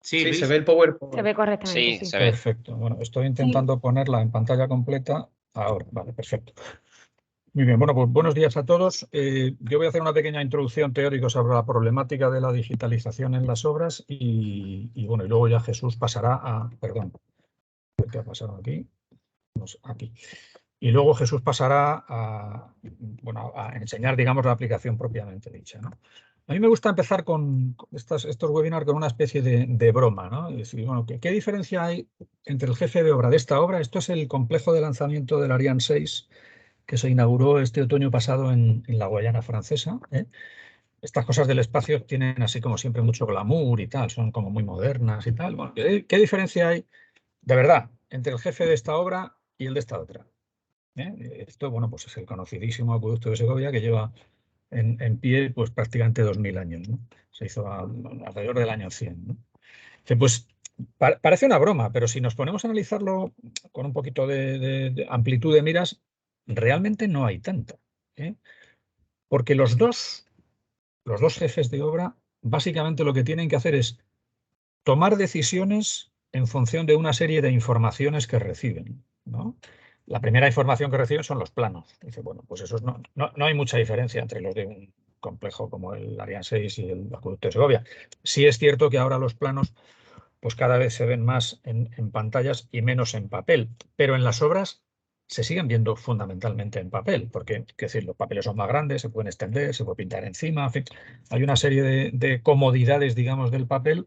Sí, Sí, Luis. se ve el Se PowerPoint. ve correctamente, Sí, sí. se ve. Perfecto. Bueno, estoy intentando ponerla en pantalla completa. Ahora, vale, perfecto. Muy bien, bueno, pues buenos días a todos. Yo voy a hacer una pequeña introducción teórica sobre la problemática de la digitalización en las obras y bueno, y luego ya Jesús pasará a, perdón, ¿qué ha pasado aquí? Aquí. Y luego Jesús pasará a, bueno, a enseñar, digamos, la aplicación propiamente dicha, ¿no? A mí me gusta empezar con estos webinars con una especie de broma, ¿no? Y decir, bueno, ¿qué diferencia hay entre el jefe de obra de esta obra? Esto es el complejo de lanzamiento del Ariane 6 que se inauguró este otoño pasado en la Guayana Francesa, ¿eh? Estas cosas del espacio tienen así como siempre mucho glamour y tal, son como muy modernas y tal. Bueno, ¿qué diferencia hay, de verdad, entre el jefe de esta obra y el de esta otra? Esto, bueno, pues es el conocidísimo acueducto de Segovia que lleva en pie pues prácticamente 2000 años, ¿no? Se hizo alrededor del año 100, ¿no? Pues parece una broma, pero si nos ponemos a analizarlo con un poquito de amplitud de miras, realmente no hay tanta, ¿eh? Porque los dos jefes de obra básicamente lo que tienen que hacer es tomar decisiones en función de una serie de informaciones que reciben, ¿no? La primera información que reciben son los planos. Dice, bueno, pues eso no hay mucha diferencia entre los de un complejo como el Ariane 6 y el acueducto de Segovia. Sí es cierto que ahora los planos pues cada vez se ven más en pantallas y menos en papel, pero en las obras se siguen viendo fundamentalmente en papel, porque es decir, los papeles son más grandes, se pueden extender, se puede pintar encima, en fin, hay una serie de comodidades, digamos, del papel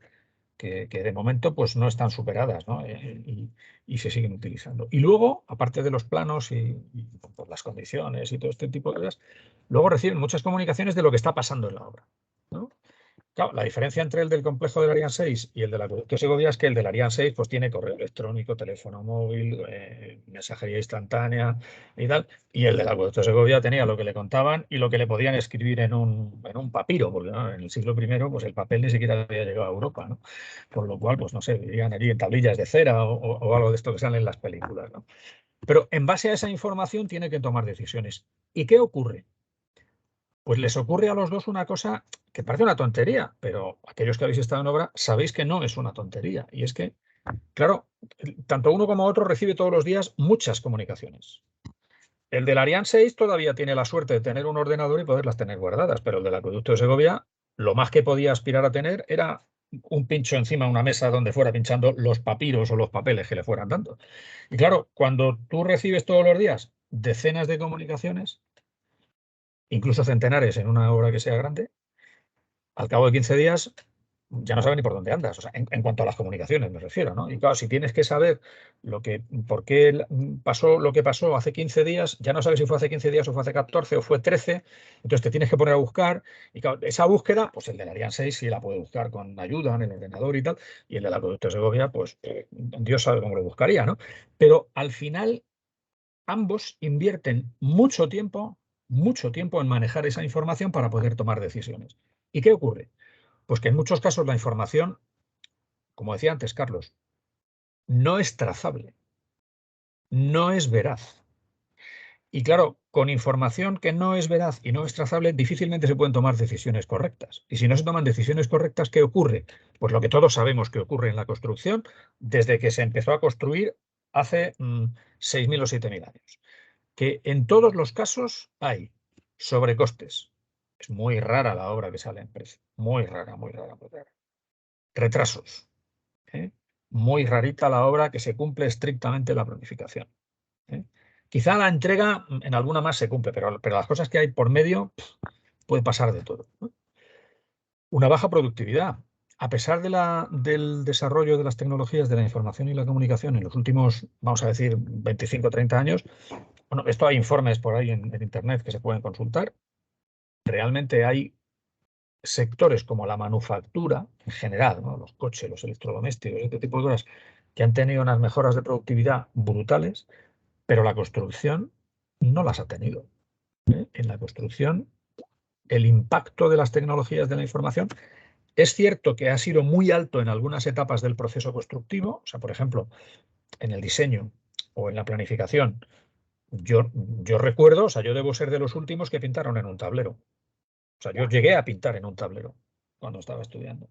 que de momento pues no están superadas, ¿no? Y se siguen utilizando. Y luego, aparte de los planos y por las condiciones y todo este tipo de cosas, luego reciben muchas comunicaciones de lo que está pasando en la obra, ¿no? Claro, la diferencia entre el del complejo del Ariane 6 y el del acueducto de Segovia es que el del Ariane 6 pues, tiene correo electrónico, teléfono móvil, mensajería instantánea y tal. Y el del acueducto de Segovia tenía lo que le contaban y lo que le podían escribir en un papiro, porque ¿no? En el siglo I pues, el papel ni siquiera había llegado a Europa, ¿no? Por lo cual, pues no sé, vivían allí en tablillas de cera o algo de esto que sale en las películas, ¿no? Pero en base a esa información tiene que tomar decisiones. ¿Y qué ocurre? Pues les ocurre a los dos una cosa que parece una tontería, pero aquellos que habéis estado en obra sabéis que no es una tontería. Y es que, claro, tanto uno como otro recibe todos los días muchas comunicaciones. El del Ariane 6 todavía tiene la suerte de tener un ordenador y poderlas tener guardadas, pero el del acueducto de Segovia, lo más que podía aspirar a tener era un pincho encima de una mesa donde fuera pinchando los papiros o los papeles que le fueran dando. Y claro, cuando tú recibes todos los días decenas de comunicaciones, incluso centenares en una obra que sea grande, al cabo de 15 días ya no sabes ni por dónde andas, o sea, en cuanto a las comunicaciones me refiero, ¿no? Y claro, si tienes que saber por qué pasó lo que pasó hace 15 días, ya no sabes si fue hace 15 días o fue hace 14 o fue 13, entonces te tienes que poner a buscar, y claro, esa búsqueda, pues el del Ariane 6 sí la puede buscar con ayuda en el ordenador y tal, y el del acueducto de Segovia, pues Dios sabe cómo lo buscaría, ¿no? Pero al final ambos invierten mucho tiempo en manejar esa información para poder tomar decisiones. ¿Y qué ocurre? Pues que en muchos casos la información, como decía antes Carlos, no es trazable, no es veraz. Y claro, con información que no es veraz y no es trazable, difícilmente se pueden tomar decisiones correctas. Y si no se toman decisiones correctas, ¿qué ocurre? Pues lo que todos sabemos que ocurre en la construcción desde que se empezó a construir hace 6.000 o 7.000 años. Que en todos los casos hay sobrecostes. Es muy rara la obra que sale en precio. Muy rara, muy rara, muy rara. Retrasos. ¿Eh? Muy rarita la obra que se cumple estrictamente la planificación. ¿Eh? Quizá la entrega en alguna más se cumple, pero las cosas que hay por medio puede pasar de todo, ¿no? Una baja productividad. A pesar del desarrollo de las tecnologías de la información y la comunicación en los últimos, vamos a decir, 25 o 30 años, bueno, esto hay informes por ahí en Internet que se pueden consultar. Realmente hay sectores como la manufactura en general, ¿no? Los coches, los electrodomésticos, este tipo de cosas, que han tenido unas mejoras de productividad brutales, pero la construcción no las ha tenido. En la construcción, el impacto de las tecnologías de la información es cierto que ha sido muy alto en algunas etapas del proceso constructivo, o sea, por ejemplo, en el diseño o en la planificación. Yo recuerdo, o sea, yo debo ser de los últimos que pintaron en un tablero. O sea, yo llegué a pintar en un tablero cuando estaba estudiando.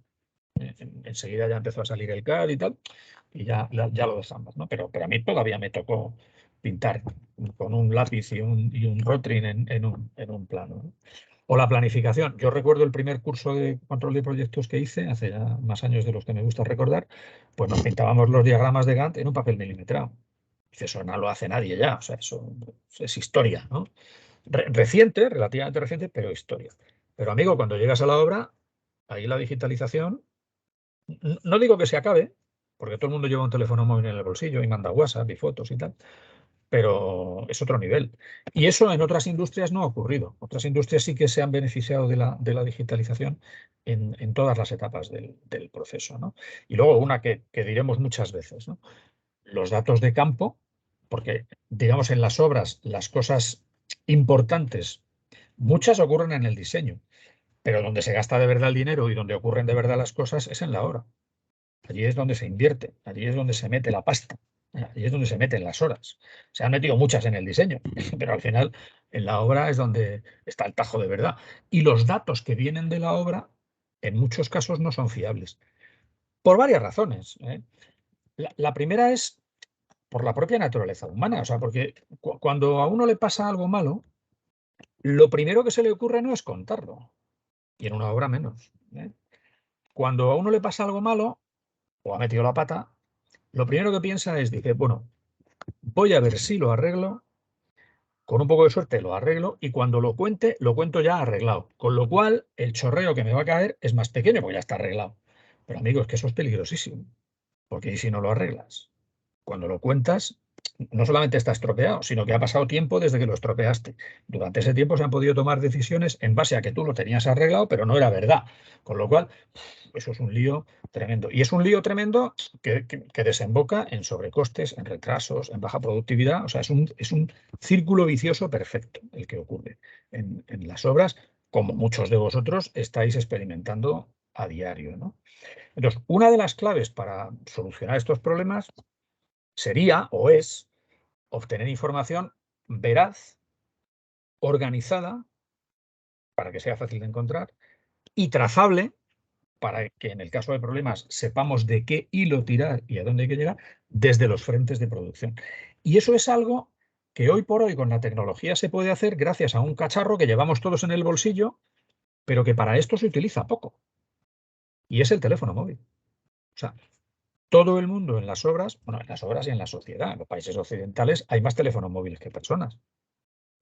Enseguida ya empezó a salir el CAD y tal, y ya lo dejamos, ¿no? Pero a mí todavía me tocó pintar con un lápiz y un Rotring en un plano, ¿no? O la planificación. Yo recuerdo el primer curso de control de proyectos que hice, hace ya más años de los que me gusta recordar, pues nos pintábamos los diagramas de Gantt en un papel milimetrado. Dice, eso no lo hace nadie ya, o sea, eso es historia, ¿no? Reciente, relativamente reciente, pero historia. Pero amigo, cuando llegas a la obra, ahí la digitalización, no digo que se acabe, porque todo el mundo lleva un teléfono móvil en el bolsillo y manda WhatsApp y fotos y tal, pero es otro nivel. Y eso en otras industrias no ha ocurrido. Otras industrias sí que se han beneficiado de la digitalización en todas las etapas del proceso, ¿no? Y luego una que diremos muchas veces, ¿no? Los datos de campo, porque digamos en las obras las cosas importantes, muchas ocurren en el diseño, pero donde se gasta de verdad el dinero y donde ocurren de verdad las cosas es en la obra. Allí es donde se invierte, allí es donde se mete la pasta, allí es donde se meten las horas. Se han metido muchas en el diseño, pero al final en la obra es donde está el tajo de verdad. Y los datos que vienen de la obra en muchos casos no son fiables, por varias razones, ¿eh? La primera es por la propia naturaleza humana, o sea, porque cuando a uno le pasa algo malo, lo primero que se le ocurre no es contarlo, y en una obra menos, ¿eh? Cuando a uno le pasa algo malo o ha metido la pata, lo primero que piensa es, dice, bueno, voy a ver si lo arreglo, con un poco de suerte lo arreglo y cuando lo cuente, lo cuento ya arreglado. Con lo cual, el chorreo que me va a caer es más pequeño porque ya está arreglado. Pero amigos, es que eso es peligrosísimo, porque ¿y si no lo arreglas? Cuando lo cuentas, no solamente está estropeado, sino que ha pasado tiempo desde que lo estropeaste. Durante ese tiempo se han podido tomar decisiones en base a que tú lo tenías arreglado, pero no era verdad. Con lo cual, eso es un lío tremendo. Y es un lío tremendo que desemboca en sobrecostes, en retrasos, en baja productividad. O sea, es un círculo vicioso perfecto el que ocurre en las obras, como muchos de vosotros estáis experimentando a diario, ¿no? Entonces, una de las claves para solucionar estos problemas sería o es obtener información veraz, organizada, para que sea fácil de encontrar, y trazable, para que en el caso de problemas sepamos de qué hilo tirar y a dónde hay que llegar, desde los frentes de producción. Y eso es algo que hoy por hoy con la tecnología se puede hacer gracias a un cacharro que llevamos todos en el bolsillo, pero que para esto se utiliza poco. Y es el teléfono móvil. O sea, todo el mundo en las obras, bueno, en las obras y en la sociedad, en los países occidentales, hay más teléfonos móviles que personas.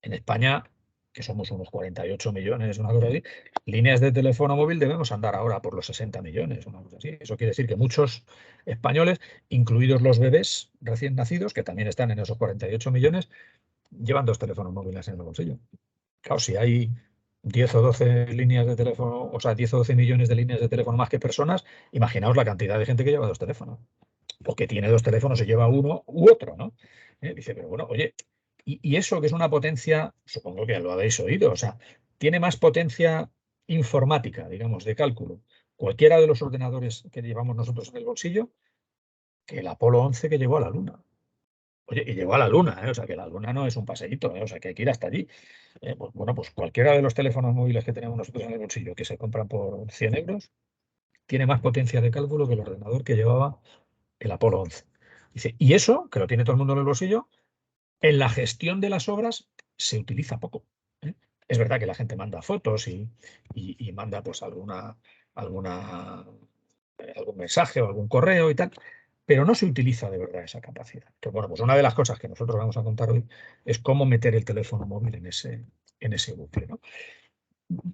En España, que somos unos 48 millones, una cosa así, líneas de teléfono móvil debemos andar ahora por los 60 millones, una cosa así. Eso quiere decir que muchos españoles, incluidos los bebés recién nacidos, que también están en esos 48 millones, llevan dos teléfonos móviles en el bolsillo. Claro, si hay 10 o 12 líneas de teléfono, o sea, 10 o 12 millones de líneas de teléfono más que personas, imaginaos la cantidad de gente que lleva dos teléfonos. O que tiene dos teléfonos y lleva uno u otro, ¿no? Dice, pero bueno, oye, y eso que es una potencia, supongo que lo habéis oído, o sea, tiene más potencia informática, digamos, de cálculo, cualquiera de los ordenadores que llevamos nosotros en el bolsillo, que el Apolo 11 que llegó a la Luna. Oye, y llegó a la Luna, ¿eh? O sea, que la Luna no es un paseíto, ¿eh? O sea, que hay que ir hasta allí. Pues, bueno, pues cualquiera de los teléfonos móviles que tenemos nosotros en el bolsillo, que se compran por 100 euros, tiene más potencia de cálculo que el ordenador que llevaba el Apolo 11. Dice, y eso, que lo tiene todo el mundo en el bolsillo, en la gestión de las obras se utiliza poco, ¿eh? Es verdad que la gente manda fotos y manda pues alguna, algún mensaje o algún correo y tal, pero no se utiliza de verdad esa capacidad. Entonces, bueno, pues una de las cosas que nosotros vamos a contar hoy es cómo meter el teléfono móvil en ese bucle, ¿no?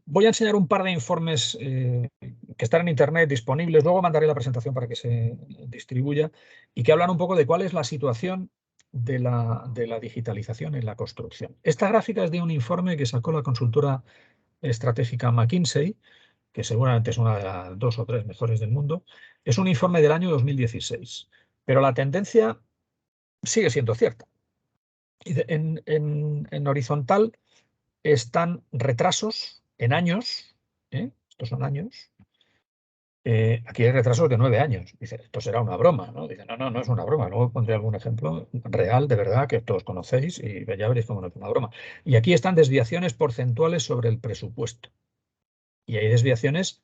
Voy a enseñar un par de informes que están en Internet disponibles, luego mandaré la presentación para que se distribuya y que hablan un poco de cuál es la situación de la digitalización en la construcción. Esta gráfica es de un informe que sacó la consultora estratégica McKinsey, que seguramente es una de las dos o tres mejores del mundo. Es un informe del año 2016, pero la tendencia sigue siendo cierta. En horizontal están retrasos en años, ¿eh? Estos son años. Aquí hay retrasos de 9 años. Dice, esto será una broma, ¿no? Dice, no, no, no es una broma. Luego pondré algún ejemplo real, de verdad, que todos conocéis y ya veréis cómo no es una broma. Y aquí están desviaciones porcentuales sobre el presupuesto. Y hay desviaciones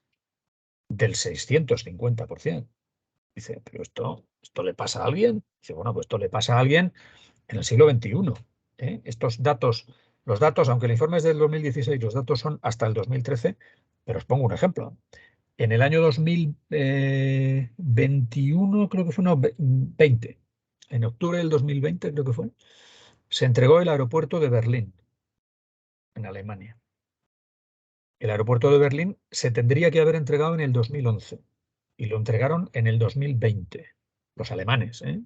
del 650%. Dice, pero esto le pasa a alguien. Dice, bueno, pues esto le pasa a alguien en el siglo XXI. Estos datos, los datos, aunque el informe es del 2016, los datos son hasta el 2013, pero os pongo un ejemplo. En el año 2021, creo que fue, no, 20, en octubre del 2020, creo que fue, se entregó el aeropuerto de Berlín, en Alemania. El aeropuerto de Berlín se tendría que haber entregado en el 2011 y lo entregaron en el 2020. Los alemanes, ¿eh?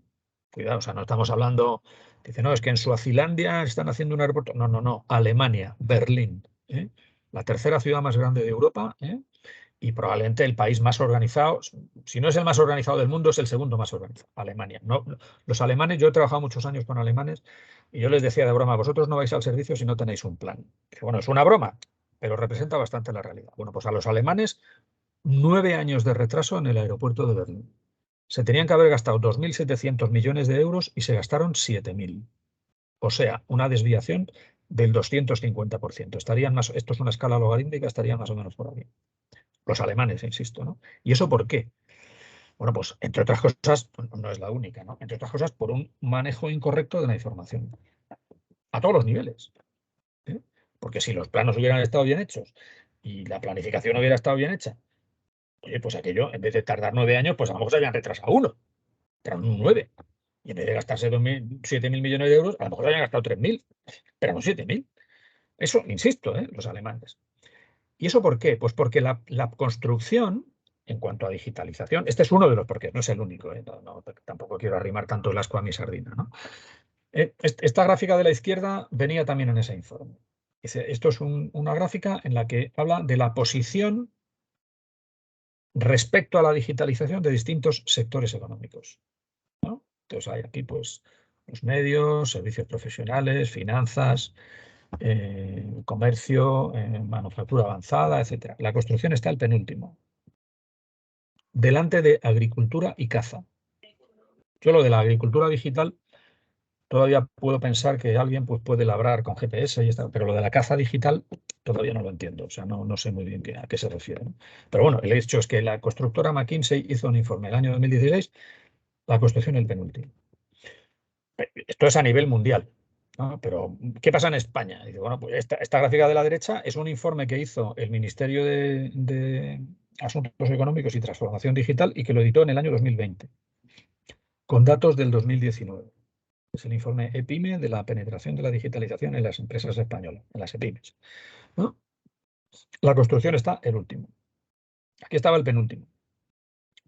Cuidado, o sea, no estamos hablando, dice, no, es que en Suazilandia están haciendo un aeropuerto. No, no, no, Alemania, Berlín, ¿eh? La tercera ciudad más grande de Europa, ¿eh? Y probablemente el país más organizado, si no es el más organizado del mundo, es el segundo más organizado, Alemania. No, los alemanes, yo he trabajado muchos años con alemanes y yo les decía de broma, vosotros no vais al servicio si no tenéis un plan. Dice, bueno, es una broma, pero representa bastante la realidad. Bueno, pues a los alemanes, 9 años de retraso en el aeropuerto de Berlín. Se tenían que haber gastado 2.700 millones de euros y se gastaron 7.000. O sea, una desviación del 250%. Estarían más, esto es una escala logarítmica, estarían más o menos por aquí. Los alemanes, insisto, ¿no? ¿Y eso por qué? Bueno, pues entre otras cosas, no es la única, ¿no? Entre otras cosas, por un manejo incorrecto de la información. A todos los niveles. ¿Eh? Porque si los planos hubieran estado bien hechos y la planificación hubiera estado bien hecha, oye, pues aquello, en vez de tardar 9 años, pues a lo mejor se habían retrasado uno, pero no 9. Y en vez de gastarse 7.000 millones de euros, a lo mejor se habían gastado 3.000, pero no 7.000. Eso, insisto, los alemanes. ¿Y eso por qué? Pues porque la construcción, en cuanto a digitalización, este es uno de los porqués, no es el único, tampoco quiero arrimar tanto el asco a mi sardina, ¿no? Esta gráfica de la izquierda venía también en ese informe. Esto es una gráfica en la que habla de la posición respecto a la digitalización de distintos sectores económicos, ¿no? Entonces hay aquí pues los medios, servicios profesionales, finanzas, comercio, manufactura avanzada, etcétera. La construcción está el penúltimo, delante de agricultura y caza. Yo lo de la agricultura digital todavía puedo pensar que alguien pues, puede labrar con GPS y pero lo de la caza digital todavía no lo entiendo, o sea, no sé muy bien a qué se refiere, ¿no? Pero bueno, el hecho es que la constructora McKinsey hizo un informe el año 2016, la construcción el penúltimo. Esto es a nivel mundial, ¿no? Pero, ¿qué pasa en España? Dice, bueno, pues esta gráfica de la derecha es un informe que hizo el Ministerio de Asuntos Económicos y Transformación Digital y que lo editó en el año 2020, con datos del 2019. Es el informe EPIME de la penetración de la digitalización en las empresas españolas, en las EPIMES, ¿no? La construcción está el último. Aquí estaba el penúltimo.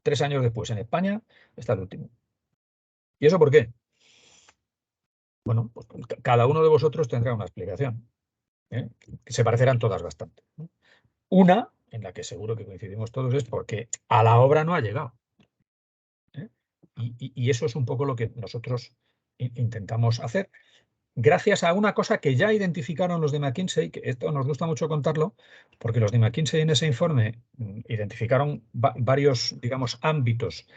3 años después, en España, está el último. ¿Y eso por qué? Bueno, pues cada uno de vosotros tendrá una explicación, que se parecerán todas bastante, ¿no? Una, en la que seguro que coincidimos todos, es porque a la obra no ha llegado, ¿eh? Y eso es un poco lo que nosotros intentamos hacer, gracias a una cosa que ya identificaron los de McKinsey, que esto nos gusta mucho contarlo, porque los de McKinsey en ese informe identificaron varios, digamos, ámbitos.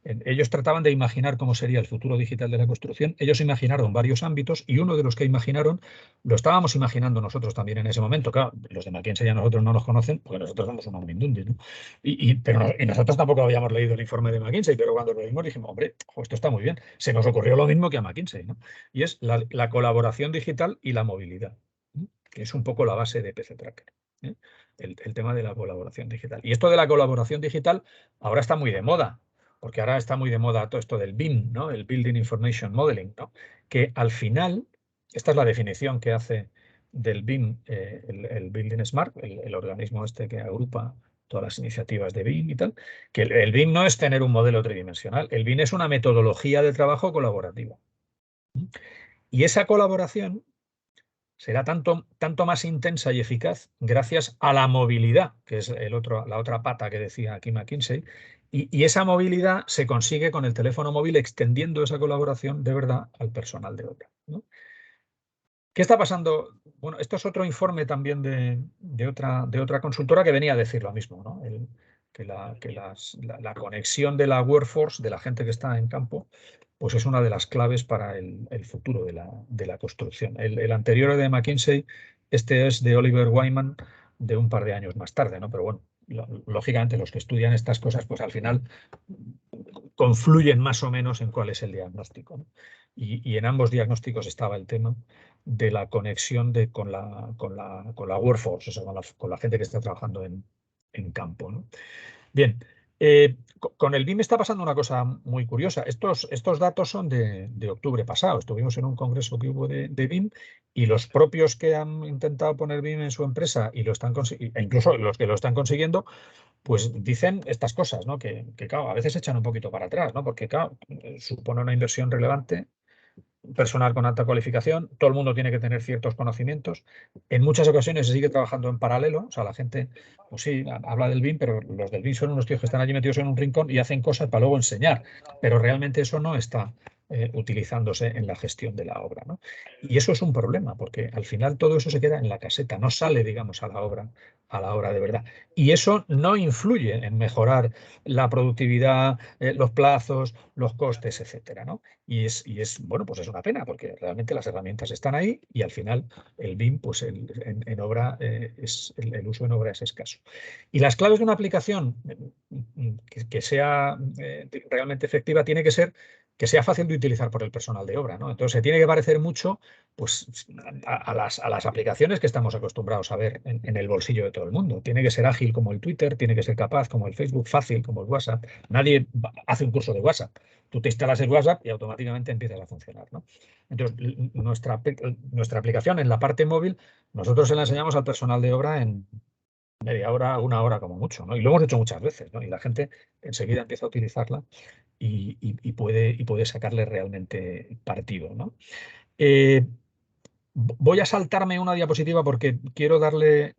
Ellos trataban de imaginar cómo sería el futuro digital de la construcción. Ellos imaginaron varios ámbitos y uno de los que imaginaron lo estábamos imaginando nosotros también en ese momento. Claro, los de McKinsey a nosotros no nos conocen porque nosotros somos unos mindundis, ¿no? Y nosotros tampoco habíamos leído el informe de McKinsey, pero cuando lo vimos dijimos, hombre, esto está muy bien. Se nos ocurrió lo mismo que a McKinsey, ¿no? Y es la colaboración digital y la movilidad, que es un poco la base de PC Tracker, ¿eh? El tema de la colaboración digital. Y esto de la colaboración digital ahora está muy de moda, porque ahora está muy de moda todo esto del BIM, ¿no? El Building Information Modeling, ¿no? Que al final, esta es la definición que hace del BIM, el Building Smart, el organismo este que agrupa todas las iniciativas de BIM y tal, que el BIM no es tener un modelo tridimensional, el BIM es una metodología de trabajo colaborativa. Y esa colaboración será tanto más intensa y eficaz gracias a la movilidad, que es la otra pata que decía aquí McKinsey, y esa movilidad se consigue con el teléfono móvil extendiendo esa colaboración de verdad al personal de obra, ¿no? ¿Qué está pasando? Bueno, esto es otro informe también de otra consultora que venía a decir lo mismo, ¿no? Que la conexión de la workforce, de la gente que está en campo, pues es una de las claves para el futuro de la construcción. El anterior de McKinsey, este es de Oliver Wyman, de un par de años más tarde, ¿no? Pero bueno, lógicamente los que estudian estas cosas, pues al final confluyen más o menos en cuál es el diagnóstico, ¿no? Y en ambos diagnósticos estaba el tema de la conexión con la workforce, o sea, con la gente que está trabajando en campo, ¿no? Bien, con el BIM está pasando una cosa muy curiosa. Estos datos son de octubre pasado. Estuvimos en un congreso que hubo de BIM y los propios que han intentado poner BIM en su empresa y e incluso los que lo están consiguiendo, pues dicen estas cosas, ¿no? Que claro, a veces echan un poquito para atrás, ¿no? Porque claro, supone una inversión relevante, personal con alta cualificación, todo el mundo tiene que tener ciertos conocimientos. En muchas ocasiones se sigue trabajando en paralelo, o sea, la gente, pues sí, habla del BIM, pero los del BIM son unos tíos que están allí metidos en un rincón y hacen cosas para luego enseñar, pero realmente eso no está utilizándose en la gestión de la obra, ¿no? Y eso es un problema, porque al final todo eso se queda en la caseta, no sale, digamos, a la obra de verdad. Y eso no influye en mejorar la productividad, los plazos, los costes, etcétera, ¿no? Y es, bueno, pues es una pena, porque realmente las herramientas están ahí y al final el BIM, pues en obra, el uso en obra es escaso. Y las claves de una aplicación que sea realmente efectiva tiene que ser que sea fácil de utilizar por el personal de obra, ¿no? Entonces se tiene que parecer mucho, pues, a las aplicaciones que estamos acostumbrados a ver en el bolsillo de todo el mundo. Tiene que ser ágil como el Twitter, tiene que ser capaz como el Facebook, fácil como el WhatsApp. Nadie hace un curso de WhatsApp. Tú te instalas el WhatsApp y automáticamente empiezas a funcionar, ¿no? Entonces, nuestra aplicación en la parte móvil, nosotros se la enseñamos al personal de obra en media hora, una hora como mucho, ¿no? Y lo hemos hecho muchas veces, ¿no? Y la gente enseguida empieza a utilizarla y puede sacarle realmente partido, ¿no? Voy a saltarme una diapositiva porque quiero darle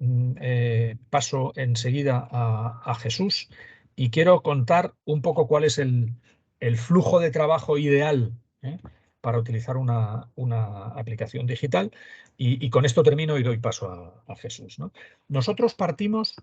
paso enseguida a Jesús y quiero contar un poco cuál es el flujo de trabajo ideal, ¿eh? Para utilizar una aplicación digital. Y con esto termino y doy paso a Jesús, ¿no? Nosotros partimos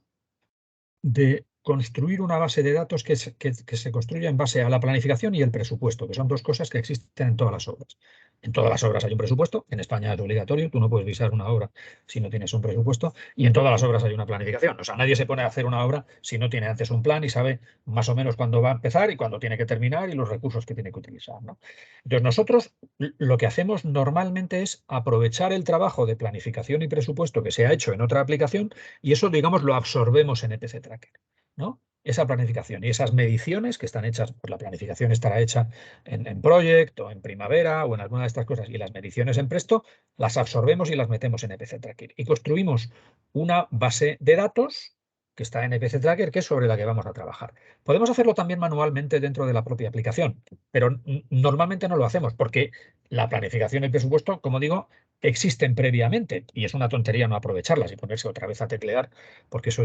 de construir una base de datos que se construya en base a la planificación y el presupuesto, que son dos cosas que existen en todas las obras. En todas las obras hay un presupuesto, en España es obligatorio, tú no puedes visar una obra si no tienes un presupuesto, y en todas las obras hay una planificación. O sea, nadie se pone a hacer una obra si no tiene antes un plan y sabe más o menos cuándo va a empezar y cuándo tiene que terminar y los recursos que tiene que utilizar, ¿no? Entonces, nosotros lo que hacemos normalmente es aprovechar el trabajo de planificación y presupuesto que se ha hecho en otra aplicación y eso, digamos, lo absorbemos en EPC Tracker, ¿no? Esa planificación y esas mediciones que están hechas, pues la planificación estará hecha en Project o en Primavera o en alguna de estas cosas, y las mediciones en Presto las absorbemos y las metemos en EPC Tracker. Y construimos una base de datos que está en EPC Tracker, que es sobre la que vamos a trabajar. Podemos hacerlo también manualmente dentro de la propia aplicación, pero normalmente no lo hacemos porque la planificación y el presupuesto, como digo, existen previamente y es una tontería no aprovecharlas y ponerse otra vez a teclear, porque eso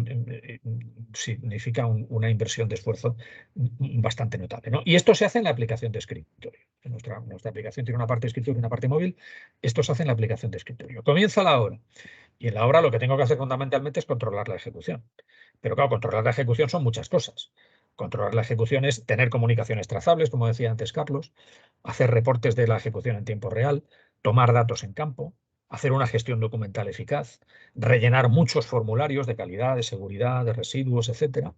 significa una inversión de esfuerzo bastante notable, ¿no? Y esto se hace en la aplicación de escritorio. Nuestra aplicación tiene una parte de escritorio y una parte móvil. Esto se hace en la aplicación de escritorio. Comienza la hora. Y en la hora lo que tengo que hacer fundamentalmente es controlar la ejecución. Pero claro, controlar la ejecución son muchas cosas. Controlar la ejecución es tener comunicaciones trazables, como decía antes Carlos, hacer reportes de la ejecución en tiempo real, tomar datos en campo, hacer una gestión documental eficaz, rellenar muchos formularios de calidad, de seguridad, de residuos, etcétera,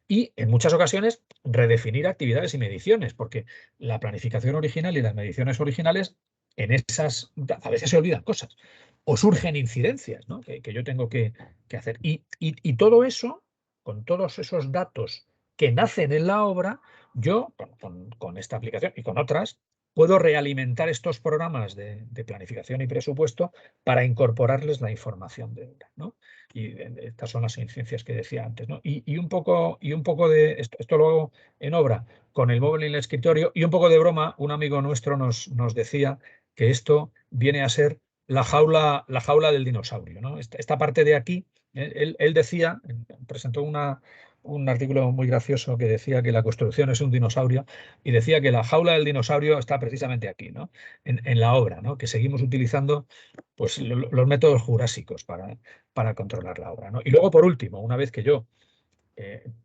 y en muchas ocasiones redefinir actividades y mediciones, porque la planificación original y las mediciones originales en esas a veces se olvidan cosas o surgen incidencias, ¿no? que yo tengo que hacer. Y todo eso, con todos esos datos que nacen en la obra, yo con esta aplicación y con otras, puedo realimentar estos programas de planificación y presupuesto para incorporarles la información de obra, ¿no? Y estas son las incidencias que decía antes, ¿no? Y un poco de esto lo hago en obra con el móvil y el escritorio, y un poco de broma, un amigo nuestro nos decía que esto viene a ser la jaula del dinosaurio, ¿no? Esta parte de aquí, él decía, presentó un artículo muy gracioso que decía que la construcción es un dinosaurio y decía que la jaula del dinosaurio está precisamente aquí, ¿no? En la obra, ¿no? Que seguimos utilizando, pues, los métodos jurásicos para controlar la obra, ¿no? Y luego, por último, una vez que yo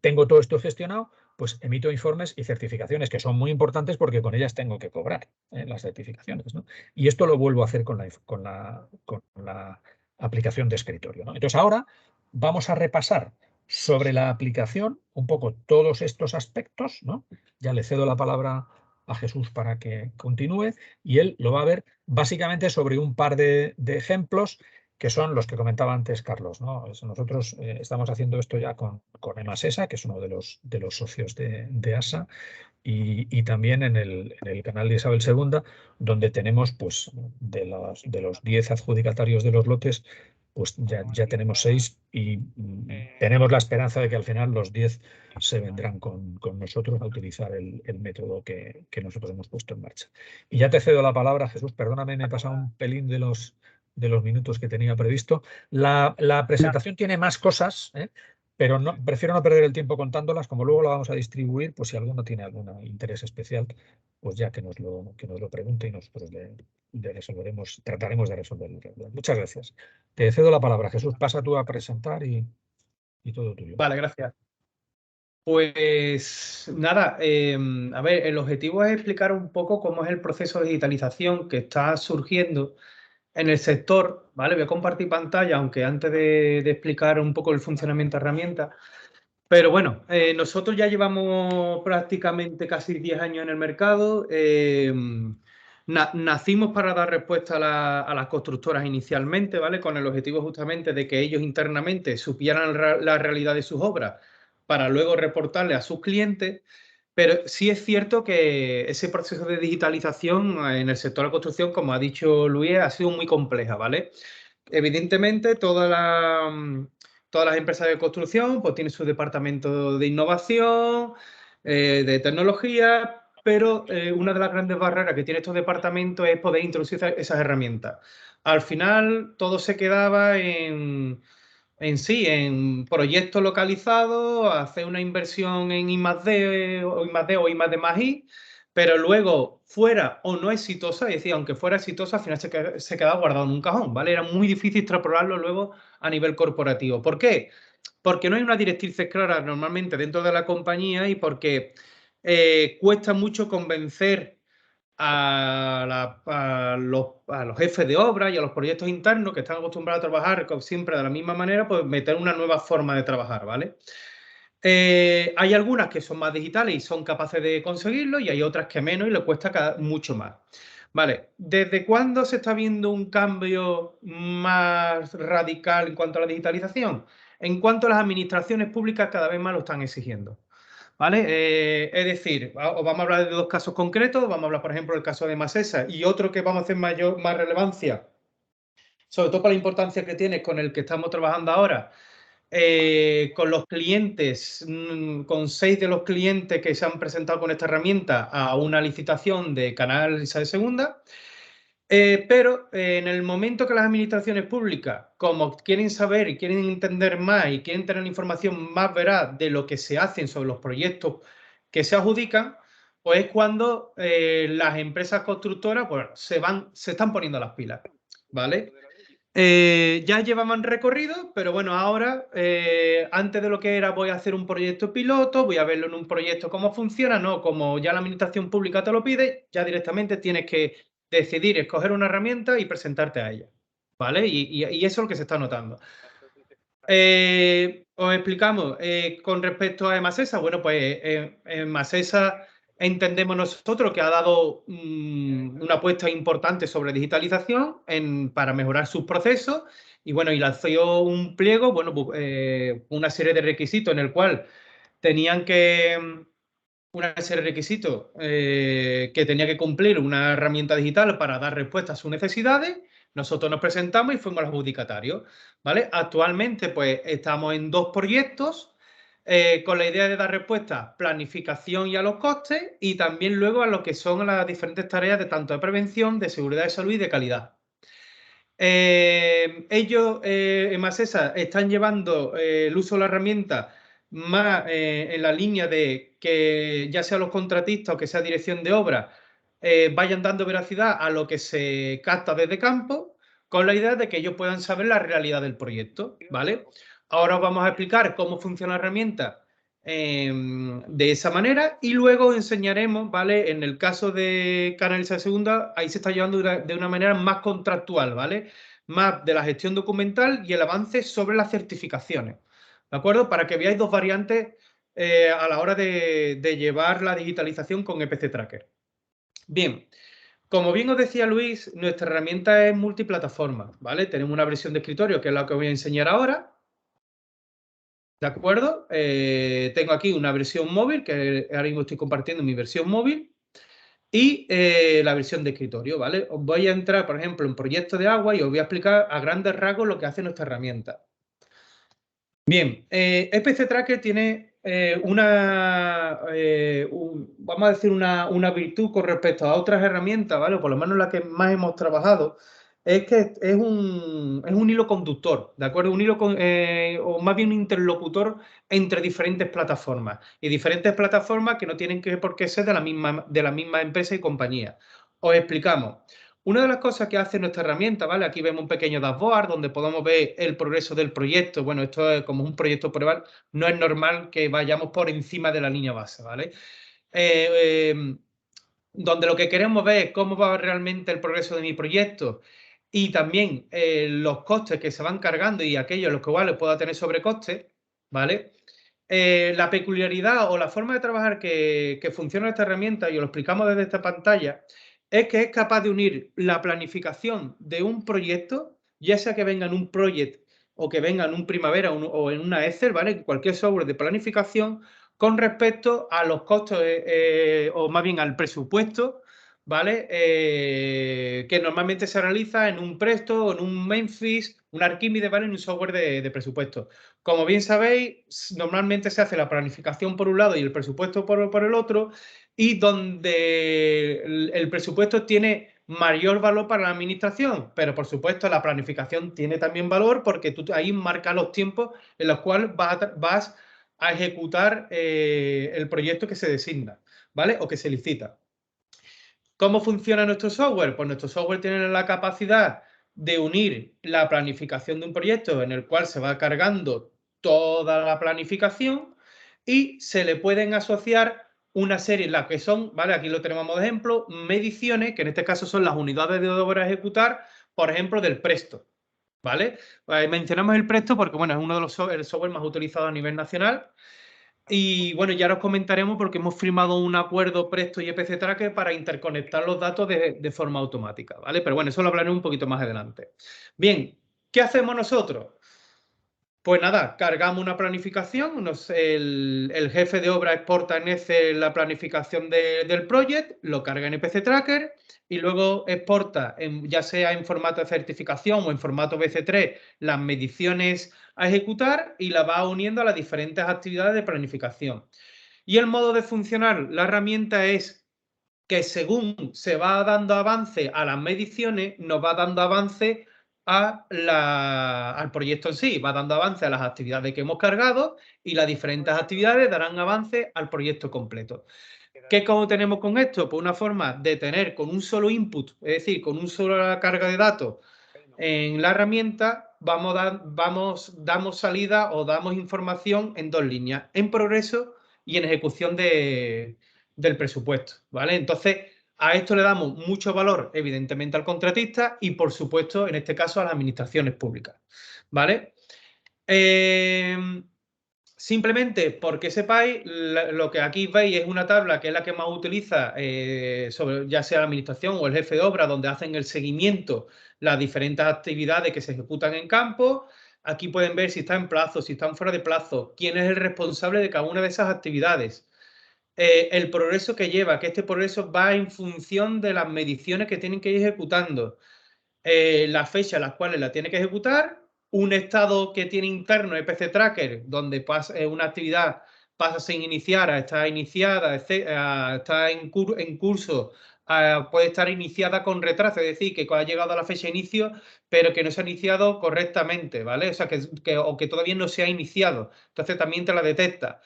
tengo todo esto gestionado, pues emito informes y certificaciones que son muy importantes porque con ellas tengo que cobrar las certificaciones, ¿no? Y esto lo vuelvo a hacer con la aplicación de escritorio, ¿no? Entonces ahora vamos a repasar sobre la aplicación un poco todos estos aspectos, ¿no? Ya le cedo la palabra a Jesús para que continúe y él lo va a ver básicamente sobre un par de ejemplos que son los que comentaba antes Carlos, ¿no? Nosotros estamos haciendo esto ya con Emasesa, que es uno de los socios de ASA, y también en el canal de Isabel II, donde tenemos, pues, de los 10 adjudicatarios de los lotes, pues ya tenemos 6 y tenemos la esperanza de que al final los 10 se vendrán con nosotros a utilizar el método que nosotros hemos puesto en marcha. Y ya te cedo la palabra, Jesús, perdóname, me he pasado un pelín de los minutos que tenía previsto. La presentación tiene más cosas, pero prefiero no perder el tiempo contándolas, como luego la vamos a distribuir, pues si alguno tiene algún interés especial, pues ya que nos lo pregunte y nosotros le resolveremos, trataremos de resolverlo. Muchas gracias. Te cedo la palabra, Jesús. Pasa tú a presentar y todo tuyo. Vale, gracias. Pues nada, a ver, el objetivo es explicar un poco cómo es el proceso de digitalización que está surgiendo en el sector, ¿vale? Voy a compartir pantalla, aunque antes de explicar un poco el funcionamiento de herramientas. Pero bueno, nosotros ya llevamos prácticamente casi 10 años en el mercado. Nacimos para dar respuesta a las constructoras inicialmente, ¿vale? Con el objetivo justamente de que ellos internamente supieran la realidad de sus obras para luego reportarle a sus clientes. Pero sí es cierto que ese proceso de digitalización en el sector de la construcción, como ha dicho Luis, ha sido muy compleja, ¿vale? Evidentemente, todas las empresas de construcción pues tienen su departamento de innovación, de tecnología, pero una de las grandes barreras que tiene estos departamentos es poder introducir esas herramientas. Al final, todo se quedaba en en proyectos localizados, hacer una inversión en I+D o I+D o I+D+I, pero luego fuera o no exitosa, es decir, aunque fuera exitosa, al final se quedaba guardado en un cajón, ¿vale? Era muy difícil extrapolarlo luego a nivel corporativo. ¿Por qué? Porque no hay una directriz clara normalmente dentro de la compañía y porque cuesta mucho convencer a los jefes de obra y a los proyectos internos que están acostumbrados a trabajar siempre de la misma manera, pues meter una nueva forma de trabajar, ¿vale? Hay algunas que son más digitales y son capaces de conseguirlo y hay otras que menos y le cuesta mucho más. Vale, ¿desde cuándo se está viendo un cambio más radical en cuanto a la digitalización? En cuanto a las administraciones públicas cada vez más lo están exigiendo. ¿Vale? Es decir, os vamos a hablar de dos casos concretos. Vamos a hablar, por ejemplo, del caso de Emasesa y otro que vamos a hacer más relevancia, sobre todo por la importancia que tiene con el que estamos trabajando ahora, con los clientes, con 6 de los clientes que se han presentado con esta herramienta a una licitación de Canal Isabel II. Pero en el momento que las administraciones públicas, como quieren saber y quieren entender más y quieren tener información más veraz de lo que se hacen sobre los proyectos que se adjudican, pues es cuando las empresas constructoras pues, se están poniendo las pilas, ¿vale? Ya llevaban recorrido, pero bueno, ahora, antes de lo que era voy a hacer un proyecto piloto, voy a verlo en un proyecto cómo funciona, no, como ya la administración pública te lo pide, ya directamente tienes que decidir, escoger una herramienta y presentarte a ella, ¿vale? Y eso es lo que se está notando. Os explicamos, con respecto a Emasesa, bueno, pues Emasesa entendemos nosotros que ha dado una apuesta importante sobre digitalización para mejorar sus procesos y bueno, y lanzó un pliego, bueno, una serie de requisitos en el cual tenían que una serie de requisitos que tenía que cumplir una herramienta digital para dar respuesta a sus necesidades. Nosotros nos presentamos y fuimos los adjudicatarios, ¿vale? Actualmente, pues, estamos en 2 proyectos con la idea de dar respuesta a planificación y a los costes y también luego a lo que son las diferentes tareas de tanto de prevención, de seguridad de salud y de calidad. Ellos, en Masesa, están llevando el uso de la herramienta más en la línea de que ya sea los contratistas o que sea dirección de obra vayan dando veracidad a lo que se capta desde campo con la idea de que ellos puedan saber la realidad del proyecto, ¿vale? Ahora os vamos a explicar cómo funciona la herramienta de esa manera y luego os enseñaremos, ¿vale? En el caso de Canal Isabel II, ahí se está llevando de una manera más contractual, ¿vale? más de la gestión documental y el avance sobre las certificaciones. ¿De acuerdo? Para que veáis dos variantes a la hora de llevar la digitalización con EPC Tracker. Bien, como bien os decía Luis, nuestra herramienta es multiplataforma, ¿vale? Tenemos una versión de escritorio, que es la que voy a enseñar ahora. ¿De acuerdo? Tengo aquí una versión móvil, que ahora mismo estoy compartiendo mi versión móvil, y la versión de escritorio, ¿vale? Os voy a entrar, por ejemplo, en proyectos de agua y os voy a explicar a grandes rasgos lo que hace nuestra herramienta. Bien, EPC Tracker tiene vamos a decir, una virtud con respecto a otras herramientas, ¿vale? O por lo menos la que más hemos trabajado, es que es un hilo conductor, ¿de acuerdo? Un hilo o más bien un interlocutor entre diferentes plataformas. Y diferentes plataformas que no tienen por qué ser de la misma empresa y compañía. Os explicamos. Una de las cosas que hace nuestra herramienta, ¿vale? Aquí vemos un pequeño dashboard donde podemos ver el progreso del proyecto. Bueno, esto es como un proyecto prueba, no es normal que vayamos por encima de la línea base, ¿vale? Donde lo que queremos ver es cómo va realmente el progreso de mi proyecto y también los costes que se van cargando y aquellos los cuales pueda tener sobrecostes, ¿vale? La peculiaridad o la forma de trabajar que funciona esta herramienta, y os lo explicamos desde esta pantalla, es que es capaz de unir la planificación de un proyecto, ya sea que venga en un project o que venga en un Primavera o en una Excel, ¿vale? Cualquier software de planificación, con respecto a los costos o más bien al presupuesto, ¿vale? Que normalmente se realiza en un Presto o en un Memphis, un Arquímedes, ¿vale? En un software de presupuesto. Como bien sabéis, normalmente se hace la planificación por un lado y el presupuesto por el otro, y donde el presupuesto tiene mayor valor para la administración, pero por supuesto la planificación tiene también valor porque tú ahí marcas los tiempos en los cuales vas a ejecutar el proyecto que se designa, ¿vale? O que se licita. ¿Cómo funciona nuestro software? Pues nuestro software tiene la capacidad de unir la planificación de un proyecto en el cual se va cargando toda la planificación y se le pueden asociar una serie, las que son, ¿vale? Aquí lo tenemos de ejemplo, mediciones, que en este caso son las unidades de obra a ejecutar, por ejemplo, del Presto, ¿vale? Mencionamos el Presto porque, bueno, es uno de los el software más utilizados a nivel nacional. Y bueno, ya os comentaremos porque hemos firmado un acuerdo Presto y EPC Tracker para interconectar los datos de forma automática, ¿vale? Pero bueno, eso lo hablaré un poquito más adelante. Bien, ¿qué hacemos nosotros? Pues nada, cargamos una planificación, el jefe de obra exporta en Excel la planificación del proyecto, lo carga en EPC Tracker y luego exporta, ya sea en formato de certificación o en formato BC3, las mediciones a ejecutar y la va uniendo a las diferentes actividades de planificación. Y el modo de funcionar la herramienta es que según se va dando avance a las mediciones, nos va dando avance al proyecto en sí, va dando avance a las actividades que hemos cargado y las diferentes actividades darán avance al proyecto completo. ¿Qué como tenemos con esto? Pues una forma de tener con un solo input, es decir, con un solo carga de datos en la herramienta, damos salida o damos información en dos líneas, en progreso y en ejecución del presupuesto, ¿vale? Entonces, a esto le damos mucho valor, evidentemente, al contratista y, por supuesto, en este caso, a las administraciones públicas, ¿vale? Simplemente porque sepáis, lo que aquí veis es una tabla que es la que más utiliza ya sea la administración o el jefe de obra, donde hacen el seguimiento, las diferentes actividades que se ejecutan en campo. Aquí pueden ver si está en plazo, si están fuera de plazo, quién es el responsable de cada una de esas actividades. El progreso que lleva, que este progreso va en función de las mediciones que tienen que ir ejecutando, la fecha en las cuales la tiene que ejecutar, un estado que tiene interno EPC Tracker, donde una actividad pasa sin iniciar a estar iniciada, está en curso, puede estar iniciada con retraso, es decir, que ha llegado a la fecha de inicio, pero que no se ha iniciado correctamente, ¿vale? O sea, o que todavía no se ha iniciado. Entonces también te la detecta.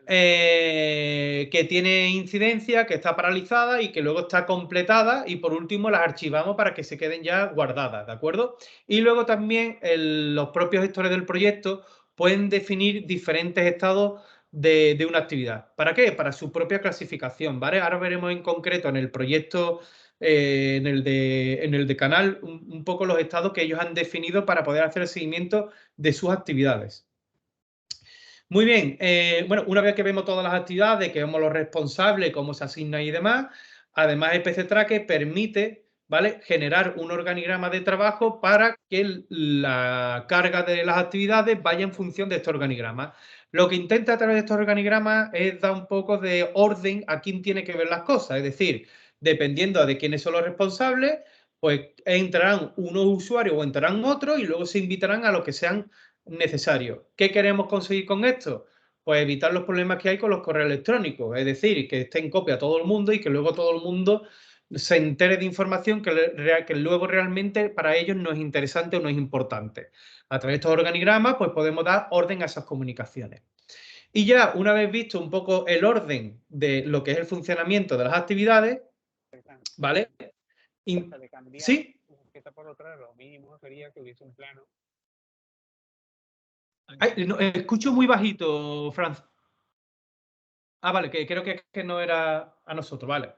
Que tiene incidencia, que está paralizada y que luego está completada, y por último las archivamos para que se queden ya guardadas, ¿de acuerdo? Y luego también los propios gestores del proyecto pueden definir diferentes estados de una actividad. ¿Para qué? Para su propia clasificación, ¿vale? Ahora veremos en concreto en el proyecto en el de Canal, un poco los estados que ellos han definido para poder hacer el seguimiento de sus actividades. Muy bien, bueno, una vez que vemos todas las actividades, que vemos los responsables, cómo se asignan y demás, además el PC Tracker permite, ¿vale?, generar un organigrama de trabajo para que la carga de las actividades vaya en función de este organigrama. Lo que intenta a través de estos organigramas es dar un poco de orden a quién tiene que ver las cosas, es decir, dependiendo de quiénes son los responsables, pues entrarán unos usuarios o entrarán otros y luego se invitarán a los que sean necesarios. ¿Qué queremos conseguir con esto? Pues evitar los problemas que hay con los correos electrónicos, es decir, que esté en copia todo el mundo y que luego todo el mundo se entere de información que luego realmente para ellos no es interesante o no es importante. A través de estos organigramas, pues podemos dar orden a esas comunicaciones. Y ya una vez visto un poco el orden de lo que es el funcionamiento de las actividades, ¿vale? ¿Sí? Por otra, lo mínimo sería que hubiese un plano. Ay, no, escucho muy bajito, Franz. Ah, vale, que creo que no era a nosotros, vale.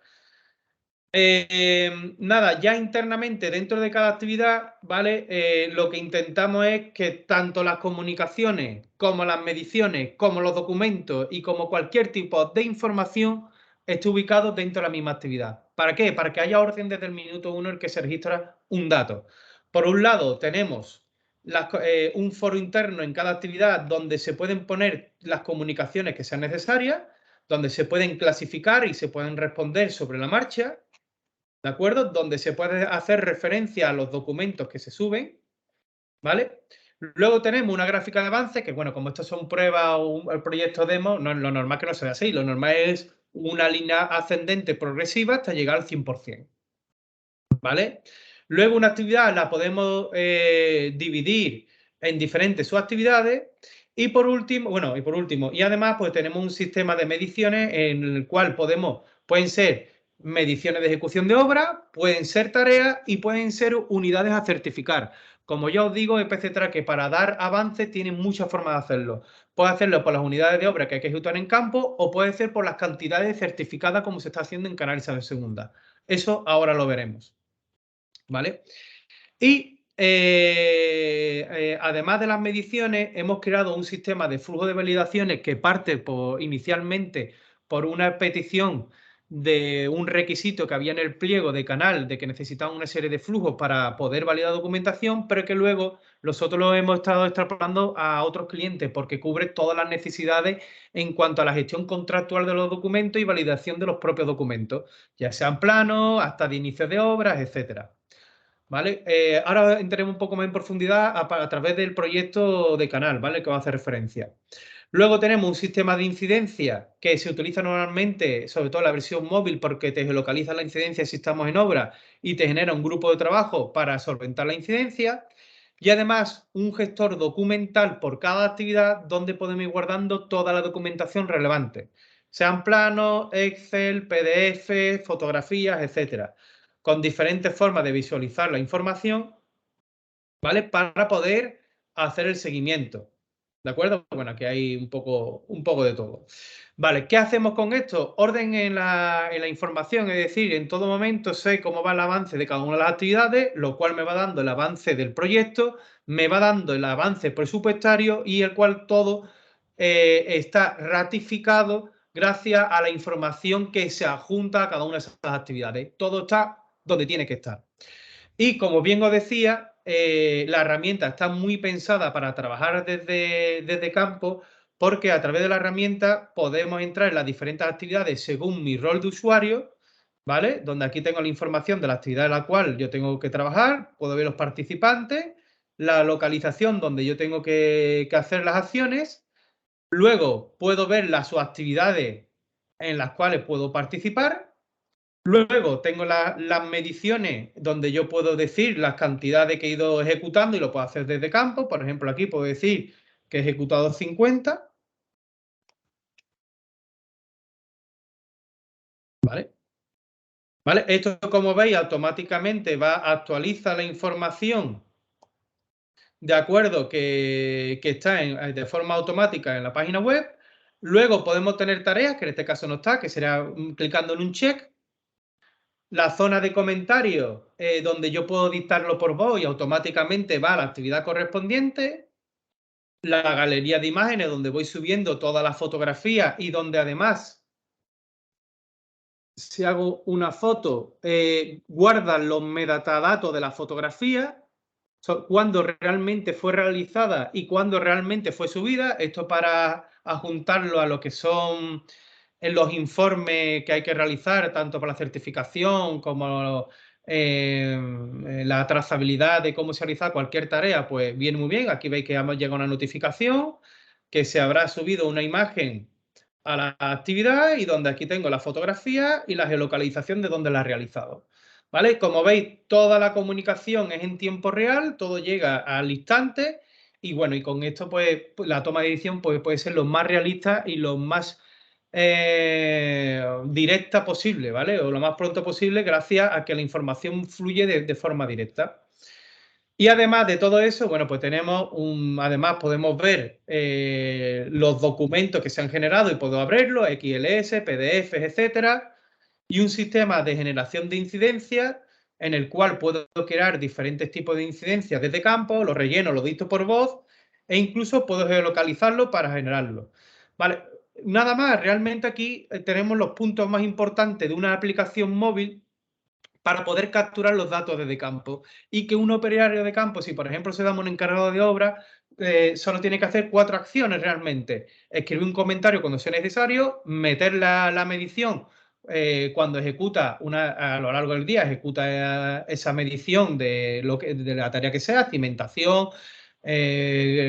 Nada, ya internamente dentro de cada actividad, ¿vale? Lo que intentamos es que tanto las comunicaciones como las mediciones, como los documentos y como cualquier tipo de información esté ubicado dentro de la misma actividad. ¿Para qué? Para que haya orden desde el minuto 1 en el que se registra un dato. Por un lado, tenemos un foro interno en cada actividad donde se pueden poner las comunicaciones que sean necesarias, donde se pueden clasificar y se pueden responder sobre la marcha, ¿de acuerdo? Donde se puede hacer referencia a los documentos que se suben, ¿vale? Luego tenemos una gráfica de avance, que bueno, como estos son pruebas o el proyecto demo, no es lo normal que no sea así, lo normal es una línea ascendente progresiva hasta llegar al 100%, ¿vale? Luego una actividad la podemos dividir en diferentes subactividades y por último, y además pues tenemos un sistema de mediciones en el cual pueden ser mediciones de ejecución de obra, pueden ser tareas y pueden ser unidades a certificar. Como ya os digo, EPC Tracker para dar avance tiene muchas formas de hacerlo. Puede hacerlo por las unidades de obra que hay que ejecutar en campo o puede ser por las cantidades certificadas como se está haciendo en Canal Isabel II. Eso ahora lo veremos, ¿vale? Y además de las mediciones, hemos creado un sistema de flujo de validaciones que parte inicialmente por una petición de un requisito que había en el pliego de Canal de que necesitaban una serie de flujos para poder validar documentación, pero que luego nosotros lo hemos estado extrapolando a otros clientes porque cubre todas las necesidades en cuanto a la gestión contractual de los documentos y validación de los propios documentos, ya sean planos, hasta de inicio de obras, etcétera. ¿Vale? Ahora entraremos un poco más en profundidad a través del proyecto de Canal, ¿vale? Que va a hacer referencia. Luego tenemos un sistema de incidencia que se utiliza normalmente, sobre todo en la versión móvil, porque te geolocaliza la incidencia si estamos en obra y te genera un grupo de trabajo para solventar la incidencia. Y además un gestor documental por cada actividad donde podemos ir guardando toda la documentación relevante, sean planos, Excel, PDF, fotografías, etcétera, con diferentes formas de visualizar la información, ¿vale? Para poder hacer el seguimiento, ¿de acuerdo? Bueno, aquí hay un poco de todo. Vale, ¿qué hacemos con esto? Orden en la información, es decir, en todo momento sé cómo va el avance de cada una de las actividades, lo cual me va dando el avance del proyecto, me va dando el avance presupuestario y el cual todo está ratificado gracias a la información que se adjunta a cada una de esas actividades. Todo está donde tiene que estar. Y como bien os decía, la herramienta está muy pensada para trabajar desde campo, porque a través de la herramienta podemos entrar en las diferentes actividades según mi rol de usuario, ¿vale? Donde aquí tengo la información de la actividad en la cual yo tengo que trabajar, puedo ver los participantes, la localización donde yo tengo que hacer las acciones, luego puedo ver las subactividades en las cuales puedo participar. Luego tengo las mediciones donde yo puedo decir las cantidades que he ido ejecutando y lo puedo hacer desde campo. Por ejemplo, aquí puedo decir que he ejecutado 50. ¿Vale? ¿Vale? Esto, como veis, automáticamente actualiza la información de acuerdo que está de forma automática en la página web. Luego podemos tener tareas, que en este caso no está, que será clicando en un check. la zona de comentarios, donde yo puedo dictarlo por voz y automáticamente va a la actividad correspondiente. La galería de imágenes, donde voy subiendo todas las fotografías y donde además, si hago una foto, guardan los metadatos de la fotografía, cuándo realmente fue realizada y cuándo realmente fue subida. Esto para adjuntarlo a lo que son en los informes que hay que realizar, tanto para la certificación como la trazabilidad de cómo se realiza cualquier tarea, pues viene muy bien. Aquí veis que hemos llegado una notificación que se habrá subido una imagen a la actividad y donde aquí tengo la fotografía y la geolocalización de donde la he realizado. ¿Vale? Como veis, toda la comunicación es en tiempo real, todo llega al instante y bueno, y con esto pues la toma de decisión pues, puede ser lo más realista y lo más directa posible, ¿vale? O lo más pronto posible gracias a que la información fluye de forma directa. Y además de todo eso, bueno, pues tenemos además podemos ver los documentos que se han generado y puedo abrirlos, XLS, PDFs, etcétera, y un sistema de generación de incidencias en el cual puedo crear diferentes tipos de incidencias desde campo, los relleno, los dicto por voz e incluso puedo geolocalizarlo para generarlo. Vale, nada más, realmente aquí tenemos los puntos más importantes de una aplicación móvil para poder capturar los datos desde campo y que un operario de campo, si por ejemplo se da un encargado de obra, solo tiene que hacer 4 acciones realmente. Escribir un comentario cuando sea necesario, meter la medición cuando ejecuta a lo largo del día, ejecuta esa medición de la tarea que sea, cimentación,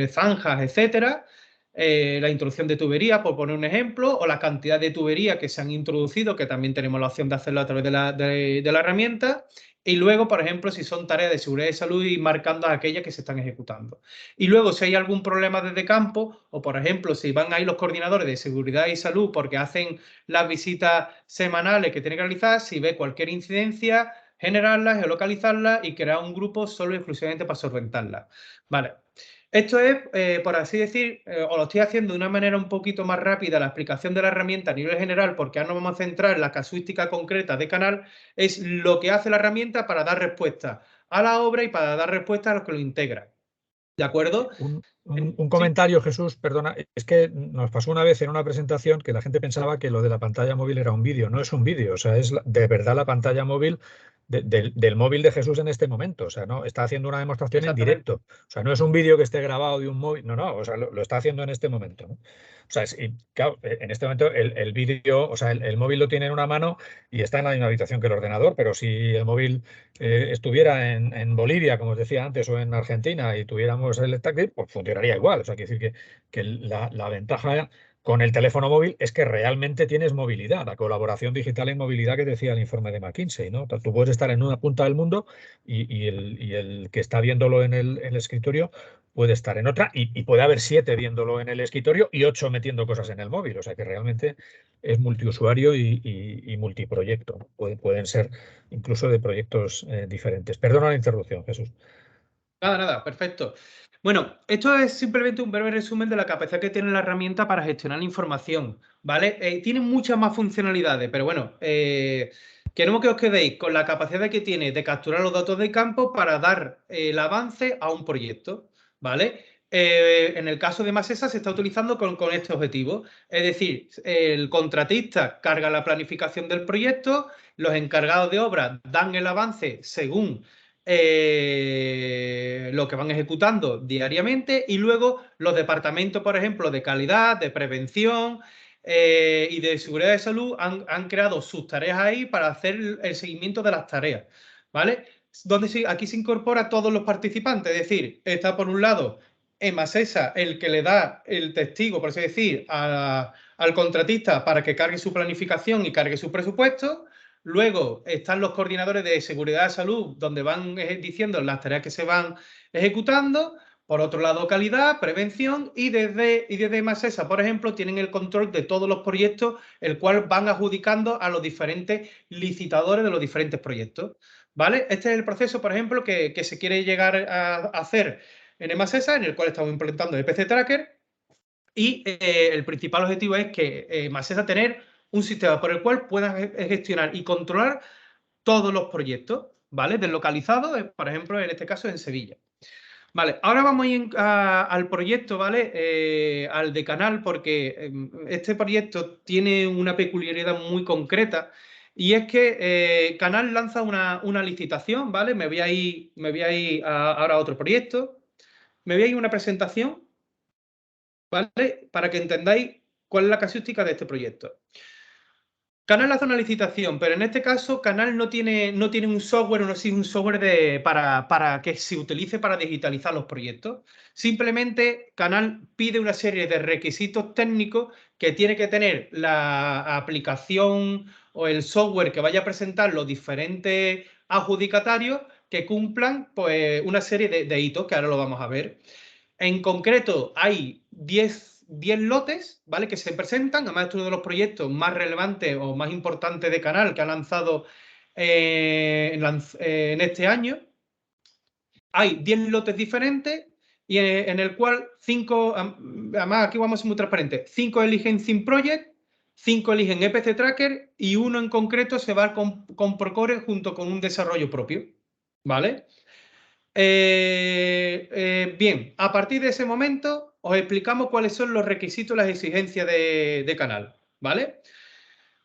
zanjas, etcétera. La introducción de tuberías, por poner un ejemplo, o la cantidad de tuberías que se han introducido, que también tenemos la opción de hacerlo a través de la herramienta. Y luego, por ejemplo, si son tareas de seguridad y salud, y marcando aquellas que se están ejecutando. Y luego, si hay algún problema desde campo, o por ejemplo, si van ahí los coordinadores de seguridad y salud porque hacen las visitas semanales que tienen que realizar, si ve cualquier incidencia, generarla, geolocalizarla y crear un grupo solo y exclusivamente para solventarla. Vale. Esto es, por así decir, os lo estoy haciendo de una manera un poquito más rápida la explicación de la herramienta a nivel general, porque ahora nos vamos a centrar en la casuística concreta de Canal, es lo que hace la herramienta para dar respuesta a la obra y para dar respuesta a los que lo integran. ¿De acuerdo? Un comentario, Jesús, perdona, es que nos pasó una vez en una presentación que la gente pensaba que lo de la pantalla móvil era un vídeo. No es un vídeo, o sea, es de verdad la pantalla móvil del móvil de Jesús en este momento. O sea, no está haciendo una demostración en directo. O sea, no es un vídeo que esté grabado de un móvil, no, o sea, lo está haciendo en este momento, ¿no? O sea, claro, en este momento el vídeo, o sea, el móvil lo tiene en una mano y está en la misma habitación que el ordenador, pero si el móvil estuviera en Bolivia, como os decía antes, o en Argentina y tuviéramos el táctil, pues funcionaría igual. O sea, quiere decir que la ventaja con el teléfono móvil es que realmente tienes movilidad, la colaboración digital en movilidad que decía el informe de McKinsey, ¿no? Tú puedes estar en una punta del mundo y el que está viéndolo en el escritorio puede estar en otra y puede haber 7 viéndolo en el escritorio y 8 metiendo cosas en el móvil. O sea que realmente es multiusuario y multiproyecto. Pueden ser incluso de proyectos diferentes. Perdona la interrupción, Jesús. Nada, perfecto. Bueno, esto es simplemente un breve resumen de la capacidad que tiene la herramienta para gestionar la información, ¿vale? Tiene muchas más funcionalidades, pero bueno, queremos que os quedéis con la capacidad que tiene de capturar los datos de campo para dar el avance a un proyecto, ¿vale? En el caso de Masesa se está utilizando con este objetivo, es decir, el contratista carga la planificación del proyecto, los encargados de obra dan el avance según lo que van ejecutando diariamente y luego los departamentos, por ejemplo, de calidad, de prevención y de seguridad de salud han creado sus tareas ahí para hacer el seguimiento de las tareas, ¿vale? Aquí se incorpora a todos los participantes, es decir, está por un lado Masesa el que le da el testigo, por así decir, al contratista para que cargue su planificación y cargue su presupuesto. Luego están los coordinadores de seguridad de salud, donde van diciendo las tareas que se van ejecutando. Por otro lado, calidad, prevención y desde Masesa, por ejemplo, tienen el control de todos los proyectos, el cual van adjudicando a los diferentes licitadores de los diferentes proyectos. ¿Vale? Este es el proceso, por ejemplo, que se quiere llegar a hacer en Masesa, en el cual estamos implementando el PC Tracker. Y el principal objetivo es que Masesa tener un sistema por el cual puedas gestionar y controlar todos los proyectos, ¿vale? Deslocalizados, por ejemplo, en este caso en Sevilla. Vale, ahora vamos a ir al proyecto, ¿vale? Al de Canal, porque este proyecto tiene una peculiaridad muy concreta y es que Canal lanza una licitación, ¿vale? Me voy a ir ahora a otro proyecto. Me voy a ir a una presentación, ¿vale? Para que entendáis cuál es la casuística de este proyecto. Canal hace una licitación, pero en este caso Canal no tiene un software, un software para que se utilice para digitalizar los proyectos. Simplemente Canal pide una serie de requisitos técnicos que tiene que tener la aplicación o el software que vaya a presentar los diferentes adjudicatarios que cumplan pues, una serie de hitos, que ahora lo vamos a ver. En concreto, hay 10 lotes, ¿vale? Que se presentan. Además, es uno de los proyectos más relevantes o más importantes de Canal que ha lanzado en este año. Hay 10 lotes diferentes y en el cual 5, además aquí vamos a ser muy transparentes, 5 eligen ThemeProject, 5 eligen EPC Tracker y uno en concreto se va con Procore junto con un desarrollo propio, ¿vale? Bien, a partir de ese momento os explicamos cuáles son los requisitos, las exigencias de Canal, ¿vale?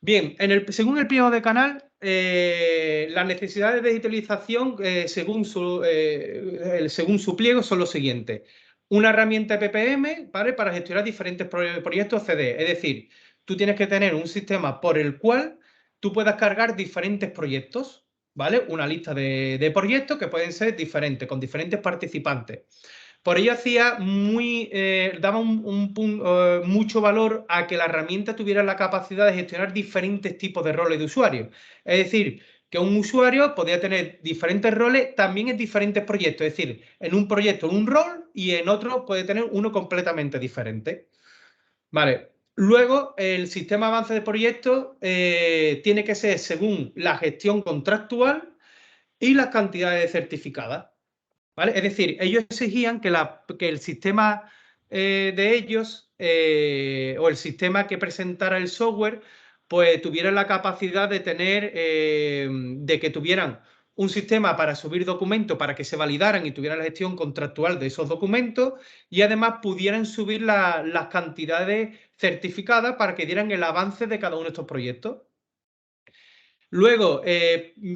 Bien, según el pliego de Canal, las necesidades de digitalización según su pliego son los siguientes. Una herramienta PPM, ¿vale? Para gestionar diferentes proyectos CD. Es decir, tú tienes que tener un sistema por el cual tú puedas cargar diferentes proyectos, ¿vale? Una lista de proyectos que pueden ser diferentes, con diferentes participantes. Por ello daba mucho valor a que la herramienta tuviera la capacidad de gestionar diferentes tipos de roles de usuarios. Es decir, que un usuario podía tener diferentes roles también en diferentes proyectos. Es decir, en un proyecto un rol y en otro puede tener uno completamente diferente. Vale. Luego, el sistema avance de proyectos tiene que ser según la gestión contractual y las cantidades certificadas. ¿Vale? Es decir, ellos exigían que el sistema de ellos o el sistema que presentara el software pues tuviera la capacidad de tener, de que tuvieran un sistema para subir documentos para que se validaran y tuvieran la gestión contractual de esos documentos y además pudieran subir las cantidades certificadas para que dieran el avance de cada uno de estos proyectos. Luego,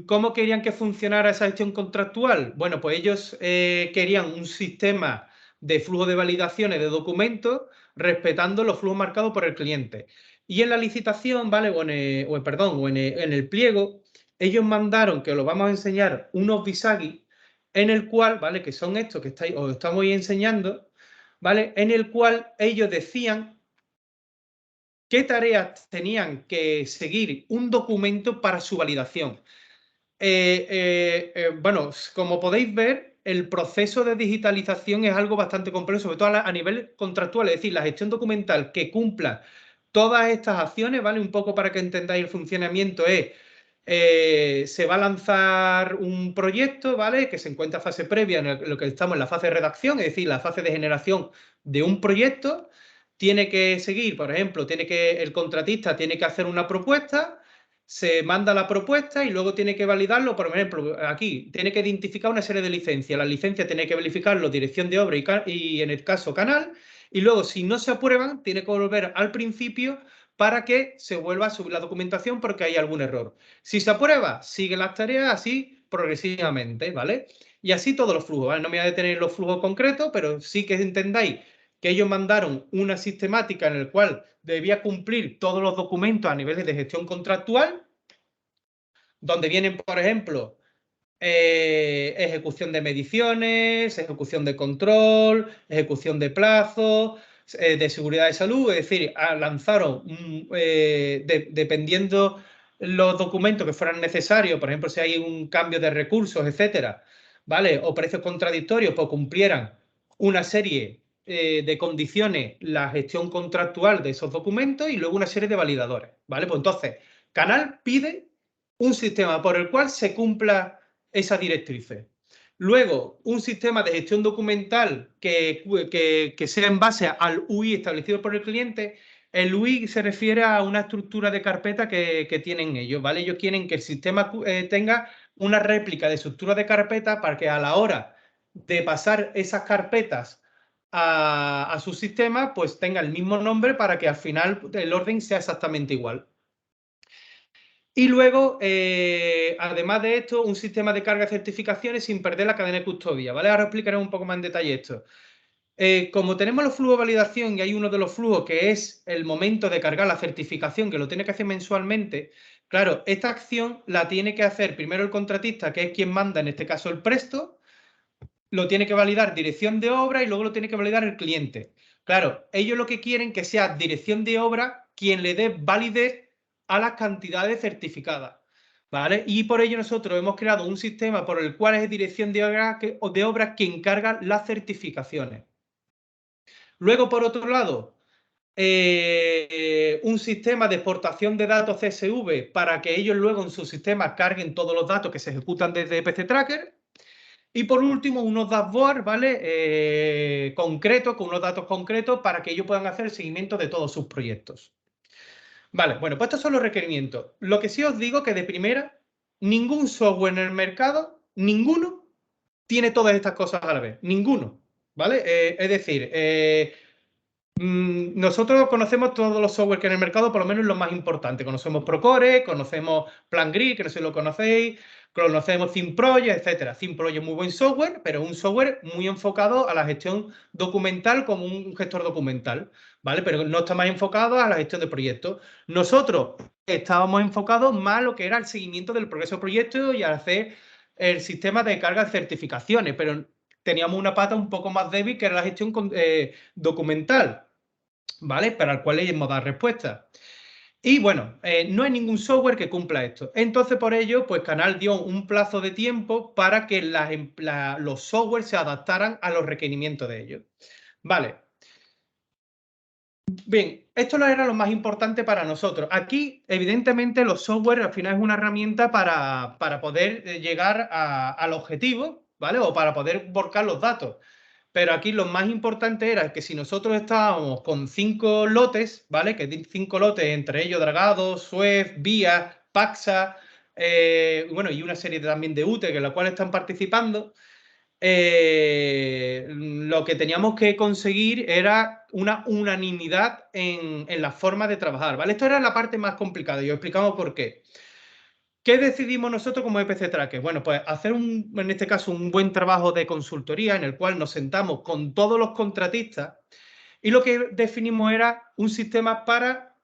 ¿cómo querían que funcionara esa gestión contractual? Bueno, pues ellos querían un sistema de flujo de validaciones de documentos respetando los flujos marcados por el cliente. Y en la licitación, ¿vale? O en el pliego, ellos mandaron, que os vamos a enseñar, unos visagi en el cual, ¿vale? Que son estos que os estamos enseñando, ¿vale? En el cual ellos decían qué tareas tenían que seguir un documento para su validación. Bueno, como podéis ver, el proceso de digitalización es algo bastante complejo, sobre todo a nivel contractual, es decir, la gestión documental que cumpla todas estas acciones, ¿vale? Un poco para que entendáis el funcionamiento es, se va a lanzar un proyecto, ¿vale? Que se encuentra en fase previa, en lo que estamos en la fase de redacción, es decir, la fase de generación de un proyecto. Tiene que seguir, por ejemplo, el contratista tiene que hacer una propuesta, se manda la propuesta y luego tiene que validarlo. Por ejemplo, aquí tiene que identificar una serie de licencias. La licencia tiene que verificarlo dirección de obra y en el caso Canal. Y luego, si no se aprueban, tiene que volver al principio para que se vuelva a subir la documentación porque hay algún error. Si se aprueba, siguen las tareas así progresivamente, ¿vale? Y así todos los flujos, ¿vale? No me voy a detener en los flujos concretos, pero sí que entendáis que ellos mandaron una sistemática en la cual debía cumplir todos los documentos a nivel de gestión contractual, donde vienen, por ejemplo, ejecución de mediciones, ejecución de control, ejecución de plazos, de seguridad de salud, es decir, lanzaron, dependiendo los documentos que fueran necesarios, por ejemplo, si hay un cambio de recursos, etcétera, ¿vale? O precios contradictorios, pues cumplieran una serie de condiciones la gestión contractual de esos documentos y luego una serie de validadores, ¿vale? Pues entonces, Canal pide un sistema por el cual se cumpla esas directrices. Luego, un sistema de gestión documental que sea en base al UI establecido por el cliente. El UI se refiere a una estructura de carpeta que tienen ellos, ¿vale? Ellos quieren que el sistema tenga una réplica de estructura de carpeta para que a la hora de pasar esas carpetas a su sistema, pues tenga el mismo nombre para que al final el orden sea exactamente igual. Y luego, además de esto, un sistema de carga de certificaciones sin perder la cadena de custodia, ¿vale? Ahora explicaré un poco más en detalle esto. Como tenemos los flujos de validación y hay uno de los flujos que es el momento de cargar la certificación, que lo tiene que hacer mensualmente, claro, esta acción la tiene que hacer primero el contratista, que es quien manda, en este caso el presto, lo tiene que validar dirección de obra y luego lo tiene que validar el cliente. Claro, ellos lo que quieren que sea dirección de obra quien le dé validez a las cantidades certificadas, ¿vale? Y por ello nosotros hemos creado un sistema por el cual es dirección de obra quien carga las certificaciones. Luego, por otro lado, un sistema de exportación de datos CSV para que ellos luego en su sistema carguen todos los datos que se ejecutan desde PC Tracker. Y por último, unos dashboards, ¿vale? Concretos, con unos datos concretos para que ellos puedan hacer el seguimiento de todos sus proyectos. Vale, bueno, pues estos son los requerimientos. Lo que sí os digo que de primera, ningún software en el mercado, ninguno, tiene todas estas cosas a la vez. Ninguno, ¿vale? Es decir, nosotros conocemos todos los software que hay en el mercado, por lo menos los más importantes. Conocemos Procore, conocemos PlanGrid, que no sé si lo conocéis, conocemos ThemeProject, etcétera. ThemeProject es muy buen software, pero es un software muy enfocado a la gestión documental como un gestor documental, ¿vale? Pero no está más enfocado a la gestión de proyectos. Nosotros estábamos enfocados más a lo que era el seguimiento del progreso del proyecto y a hacer el sistema de carga de certificaciones, pero teníamos una pata un poco más débil que era la gestión documental, ¿vale? Para el cual le hemos dado respuesta. Y bueno, no hay ningún software que cumpla esto. Entonces, por ello, pues Canal dio un plazo de tiempo para que los softwares se adaptaran a los requerimientos de ellos. Vale. Bien, esto no era lo más importante para nosotros. Aquí, evidentemente, los software al final es una herramienta para poder llegar al objetivo, ¿vale? O para poder volcar los datos. Pero aquí lo más importante era que si nosotros estábamos con 5 lotes, ¿vale? Que 5 lotes, entre ellos Dragados, Suez, Vía, Paxa, bueno, y una serie también de UTE, que en la cual están participando, lo que teníamos que conseguir era una unanimidad en la forma de trabajar, ¿vale? Esto era la parte más complicada y os explicamos por qué. ¿Qué decidimos nosotros como EPC Tracker? Bueno, pues hacer, en este caso, un buen trabajo de consultoría en el cual nos sentamos con todos los contratistas y lo que definimos era un sistema para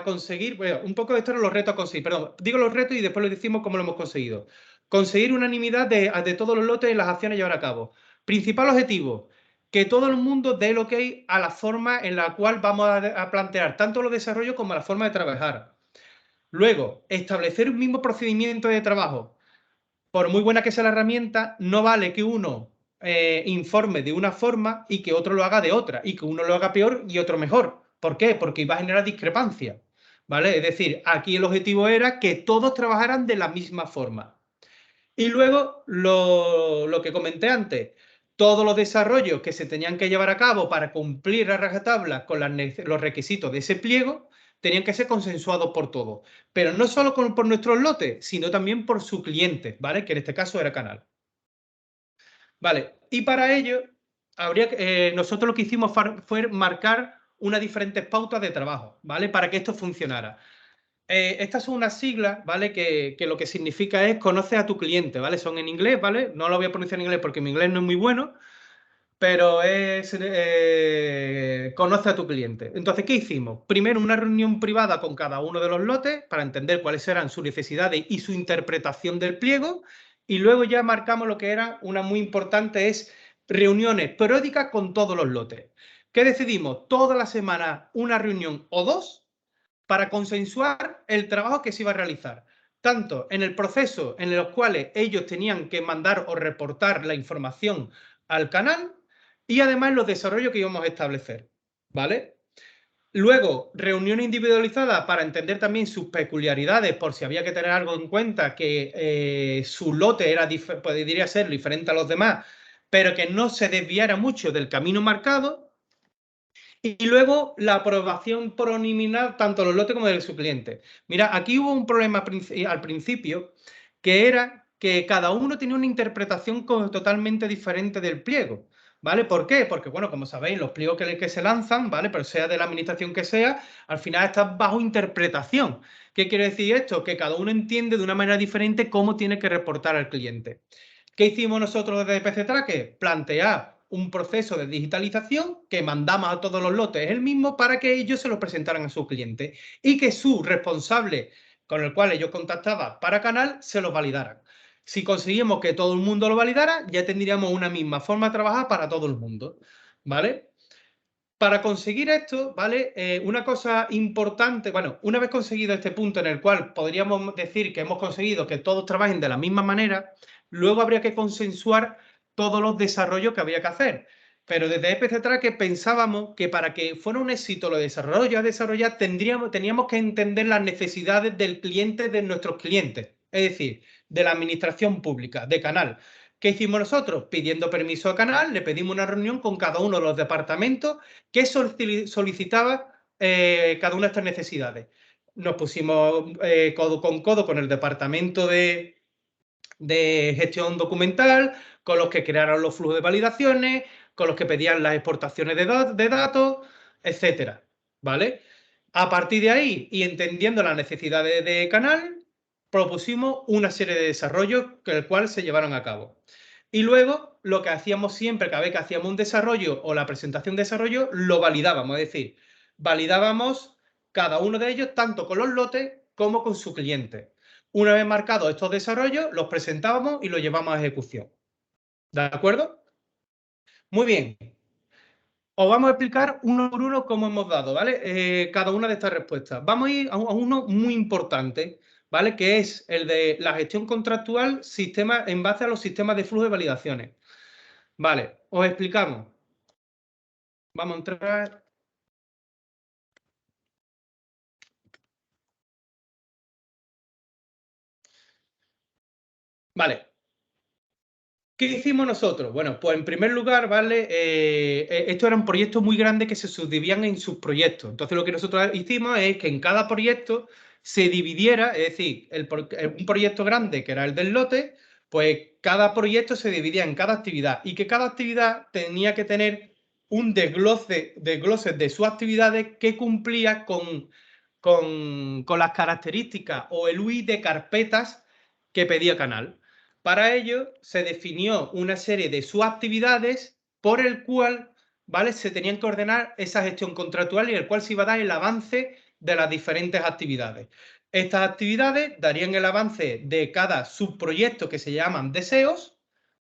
conseguir, bueno, un poco de esto eran los retos a conseguir, perdón, digo los retos y después les decimos cómo lo hemos conseguido. Conseguir unanimidad de todos los lotes y las acciones a llevar a cabo. Principal objetivo, que todo el mundo dé el ok a la forma en la cual vamos a plantear tanto los desarrollos como la forma de trabajar. Luego, establecer un mismo procedimiento de trabajo. Por muy buena que sea la herramienta, no vale que uno informe de una forma y que otro lo haga de otra, y que uno lo haga peor y otro mejor. ¿Por qué? Porque iba a generar discrepancia, ¿vale? Es decir, aquí el objetivo era que todos trabajaran de la misma forma. Y luego, lo que comenté antes, todos los desarrollos que se tenían que llevar a cabo para cumplir a rajatabla con los requisitos de ese pliego tenían que ser consensuados por todos. Pero no solo por nuestros lotes, sino también por su cliente, ¿vale? Que en este caso era Canal. Vale, y para ello, nosotros lo que hicimos fue marcar unas diferentes pautas de trabajo, ¿vale? Para que esto funcionara. Estas son unas siglas, ¿vale? Que lo que significa es conoce a tu cliente, ¿vale? Son en inglés, ¿vale? No lo voy a pronunciar en inglés porque mi inglés no es muy bueno, pero es conoce a tu cliente. Entonces, ¿qué hicimos? Primero, una reunión privada con cada uno de los lotes para entender cuáles eran sus necesidades y su interpretación del pliego. Y luego ya marcamos lo que era una muy importante, es reuniones periódicas con todos los lotes. ¿Qué decidimos? Toda la semana una reunión o dos para consensuar el trabajo que se iba a realizar, tanto en el proceso en los cuales ellos tenían que mandar o reportar la información al canal y además los desarrollos que íbamos a establecer, ¿vale? Luego, reunión individualizada para entender también sus peculiaridades, por si había que tener algo en cuenta, que su lote era podría ser diferente a los demás, pero que no se desviara mucho del camino marcado. Y luego la aprobación preliminar tanto de los lotes como de su cliente. Mira, aquí hubo un problema al principio, que era que cada uno tenía una interpretación totalmente diferente del pliego. ¿Vale? ¿Por qué? Porque, bueno, como sabéis, los pliegos que se lanzan, ¿vale? Pero sea de la administración que sea, al final están bajo interpretación. ¿Qué quiere decir esto? Que cada uno entiende de una manera diferente cómo tiene que reportar al cliente. ¿Qué hicimos nosotros desde PC Tracker? Plantear un proceso de digitalización que mandamos a todos los lotes el mismo para que ellos se lo presentaran a su cliente y que su responsable con el cual ellos contactaban para canal se los validaran. Si conseguimos que todo el mundo lo validara, ya tendríamos una misma forma de trabajar para todo el mundo, ¿vale? Para conseguir esto, ¿vale? Una cosa importante, bueno, una vez conseguido este punto en el cual podríamos decir que hemos conseguido que todos trabajen de la misma manera, luego habría que consensuar todos los desarrollos que había que hacer. Pero desde EPC Tracker pensábamos que para que fuera un éxito los desarrollos a desarrollar, teníamos que entender las necesidades del cliente de nuestros clientes, es decir, de la administración pública, de canal. ¿Qué hicimos nosotros? Pidiendo permiso a canal, le pedimos una reunión con cada uno de los departamentos que solicitaba cada una de estas necesidades. Nos pusimos codo con el departamento de gestión documental, con los que crearon los flujos de validaciones, con los que pedían las exportaciones de datos, etcétera. ¿Vale? A partir de ahí, y entendiendo las necesidades de canal, propusimos una serie de desarrollos que el cual se llevaron a cabo. Y luego, lo que hacíamos siempre, cada vez que hacíamos un desarrollo o la presentación de desarrollo, lo validábamos. Es decir, validábamos cada uno de ellos tanto con los lotes como con su cliente. Una vez marcados estos desarrollos, los presentábamos y los llevamos a ejecución. ¿De acuerdo? Muy bien. Os vamos a explicar uno por uno cómo hemos dado, ¿vale? Cada una de estas respuestas. Vamos a ir a uno muy importante, ¿vale? Que es el de la gestión contractual en base a los sistemas de flujo de validaciones. Vale, os explicamos. Vamos a entrar. Vale. ¿Qué hicimos nosotros? Bueno, pues en primer lugar, ¿vale? Estos eran proyectos muy grandes que se subdividían en subproyectos. Entonces, lo que nosotros hicimos es que en cada proyecto se dividiera, es decir, un proyecto grande, que era el del lote, pues cada proyecto se dividía en cada actividad y que cada actividad tenía que tener un desglose de sus actividades que cumplía con las características o el UI de carpetas que pedía Canal. Para ello, se definió una serie de subactividades por el cual, ¿vale? Se tenían que ordenar esa gestión contractual y el cual se iba a dar el avance de las diferentes actividades. Estas actividades darían el avance de cada subproyecto que se llaman deseos,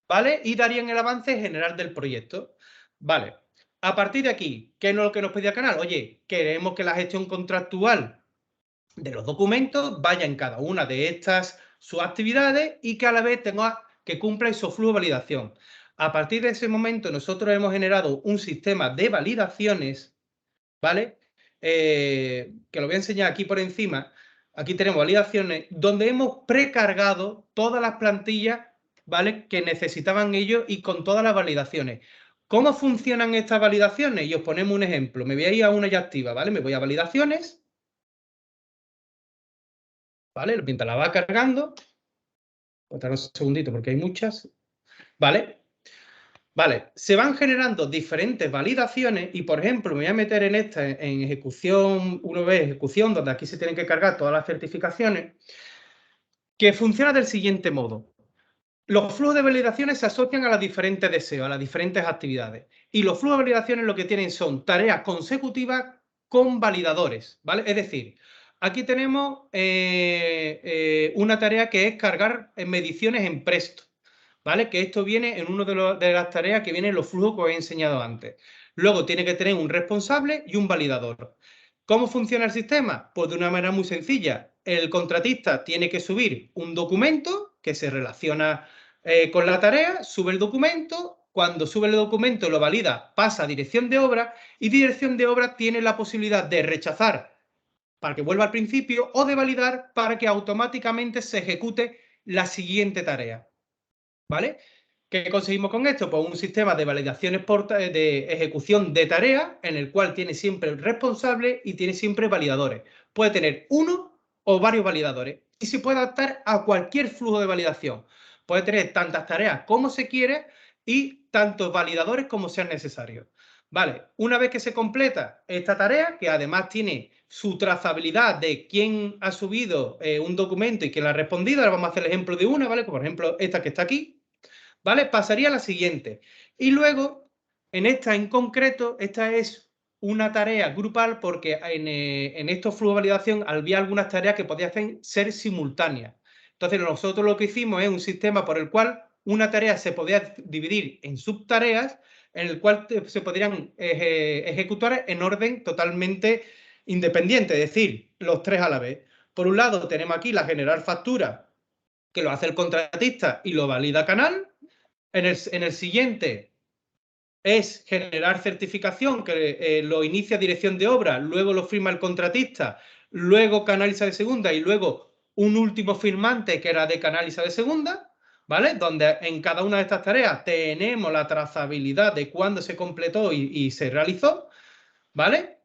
¿vale? Y darían el avance general del proyecto. Vale. A partir de aquí, ¿qué es lo que nos pedía Canal? Oye, queremos que la gestión contractual de los documentos vaya en cada una de estas subactividades y que a la vez tenga que cumpla esos flujos de validación. A partir de ese momento, nosotros hemos generado un sistema de validaciones, ¿vale? Que lo voy a enseñar aquí por encima. Aquí tenemos validaciones donde hemos precargado todas las plantillas, ¿vale? Que necesitaban ellos y con todas las validaciones. ¿Cómo funcionan estas validaciones? Y os ponemos un ejemplo. Me voy a ir a una ya activa, ¿vale? Me voy a validaciones. ¿Vale? Mientras la va cargando. Voy a tardar un segundito porque hay muchas. ¿Vale? Vale, se van generando diferentes validaciones y, por ejemplo, me voy a meter en esta, en ejecución, uno ve ejecución, donde aquí se tienen que cargar todas las certificaciones, que funciona del siguiente modo. Los flujos de validaciones se asocian a los diferentes deseos, a las diferentes actividades. Y los flujos de validaciones lo que tienen son tareas consecutivas con validadores, ¿vale? Es decir, aquí tenemos una tarea que es cargar mediciones en Presto, ¿vale? Que esto viene en una de las tareas que vienen en los flujos que os he enseñado antes. Luego tiene que tener un responsable y un validador. ¿Cómo funciona el sistema? Pues de una manera muy sencilla. El contratista tiene que subir un documento que se relaciona con la tarea, sube el documento. Cuando sube el documento lo valida, pasa a dirección de obra y dirección de obra tiene la posibilidad de rechazar para que vuelva al principio o de validar para que automáticamente se ejecute la siguiente tarea. ¿Vale? ¿Qué conseguimos con esto? Pues un sistema de validaciones de ejecución de tareas en el cual tiene siempre el responsable y tiene siempre validadores. Puede tener uno o varios validadores y se puede adaptar a cualquier flujo de validación. Puede tener tantas tareas como se quiere y tantos validadores como sean necesarios. Vale, una vez que se completa esta tarea, que además tiene su trazabilidad de quién ha subido un documento y quién la ha respondido, ahora vamos a hacer el ejemplo de una, ¿vale? Por ejemplo, esta que está aquí, ¿vale? Pasaría a la siguiente. Y luego, en esta en concreto, esta es una tarea grupal porque en estos flujos de validación había algunas tareas que podían ser simultáneas. Entonces, nosotros lo que hicimos es un sistema por el cual una tarea se podía dividir en subtareas, en el cual se podrían ejecutar en orden totalmente independiente, es decir, los tres a la vez. Por un lado, tenemos aquí la generar factura, que lo hace el contratista y lo valida Canal. En el siguiente es generar certificación, que lo inicia dirección de obra, luego lo firma el contratista, luego canaliza de segunda y luego un último firmante que era de canaliza de segunda, ¿vale? Donde en cada una de estas tareas tenemos la trazabilidad de cuándo se completó y se realizó, ¿vale?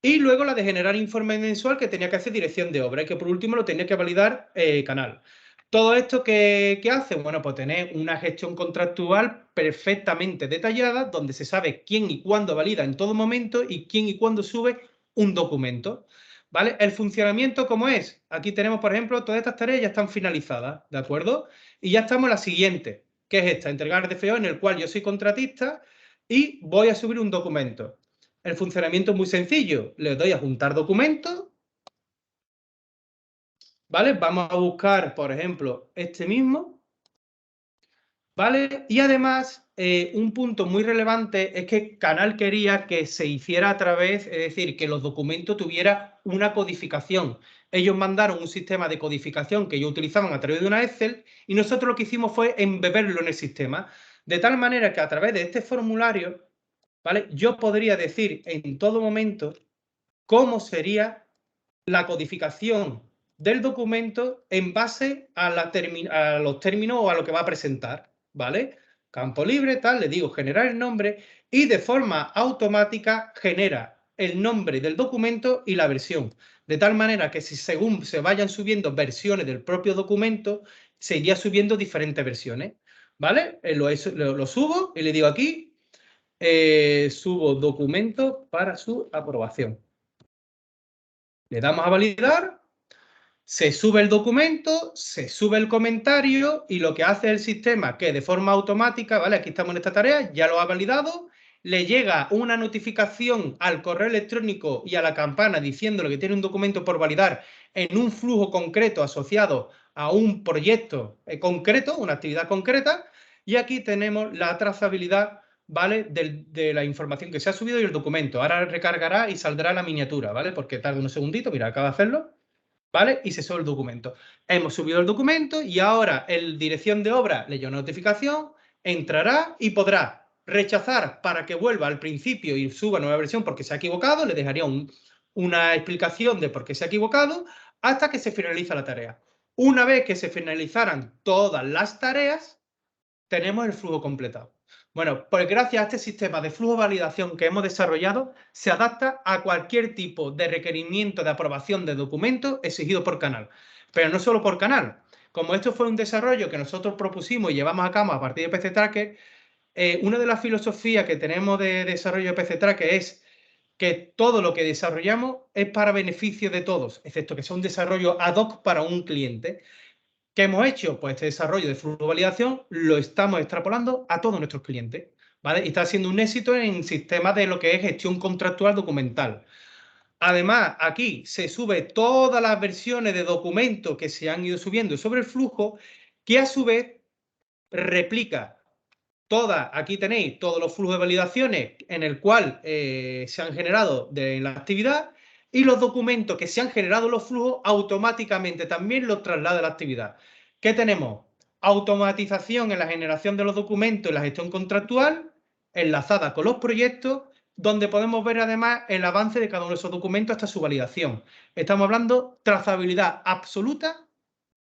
Y luego la de generar informe mensual que tenía que hacer dirección de obra y que por último lo tenía que validar Canal. ¿Todo esto qué hace? Bueno, pues tener una gestión contractual perfectamente detallada donde se sabe quién y cuándo valida en todo momento y quién y cuándo sube un documento. ¿Vale? El funcionamiento, ¿cómo es? Aquí tenemos, por ejemplo, todas estas tareas ya están finalizadas, ¿de acuerdo? Y ya estamos en la siguiente, que es esta, entregar DFO, en el cual yo soy contratista y voy a subir un documento. El funcionamiento es muy sencillo. Le doy a juntar documentos. ¿Vale? Vamos a buscar, por ejemplo, este mismo. ¿Vale? Y además, un punto muy relevante es que Canal quería que se hiciera a través, es decir, que los documentos tuvieran una codificación. Ellos mandaron un sistema de codificación que ellos utilizaban a través de una Excel y nosotros lo que hicimos fue embeberlo en el sistema. De tal manera que a través de este formulario, ¿vale? Yo podría decir en todo momento cómo sería la codificación del documento en base a los términos o a lo que va a presentar, ¿vale? Campo libre, tal, le digo generar el nombre y de forma automática genera el nombre del documento y la versión. De tal manera que si según se vayan subiendo versiones del propio documento, se iría subiendo diferentes versiones, ¿vale? Lo subo y le digo aquí, subo documento para su aprobación. Le damos a validar, se sube el documento, se sube el comentario y lo que hace el sistema, que de forma automática, ¿vale? Aquí estamos en esta tarea, ya lo ha validado, le llega una notificación al correo electrónico y a la campana diciéndole que tiene un documento por validar en un flujo concreto asociado a un proyecto concreto, una actividad concreta, y aquí tenemos la trazabilidad, ¿vale? De la información que se ha subido y el documento. Ahora recargará y saldrá la miniatura, ¿vale? Porque tarda unos segunditos, mira, acaba de hacerlo, ¿vale? Y se sube el documento. Hemos subido el documento y ahora el dirección de obra le llega una notificación, entrará y podrá rechazar para que vuelva al principio y suba nueva versión porque se ha equivocado, le dejaría una explicación de por qué se ha equivocado hasta que se finaliza la tarea. Una vez que se finalizaran todas las tareas, tenemos el flujo completado. Bueno, pues gracias a este sistema de flujo de validación que hemos desarrollado, se adapta a cualquier tipo de requerimiento de aprobación de documentos exigido por Canal. Pero no solo por Canal. Como esto fue un desarrollo que nosotros propusimos y llevamos a cabo a partir de PC Tracker, una de las filosofías que tenemos de desarrollo de PC Tracker es que todo lo que desarrollamos es para beneficio de todos, excepto que sea un desarrollo ad hoc para un cliente. ¿Qué hemos hecho? Pues este desarrollo de flujo de validación lo estamos extrapolando a todos nuestros clientes, ¿vale? Y está siendo un éxito en sistemas de lo que es gestión contractual documental. Además, aquí se sube todas las versiones de documentos que se han ido subiendo sobre el flujo, que a su vez replica aquí tenéis todos los flujos de validaciones en el cual se han generado en la actividad y los documentos que se han generado en los flujos automáticamente también los traslada a la actividad. ¿Qué tenemos? Automatización en la generación de los documentos y la gestión contractual enlazada con los proyectos, donde podemos ver además el avance de cada uno de esos documentos hasta su validación. Estamos hablando trazabilidad absoluta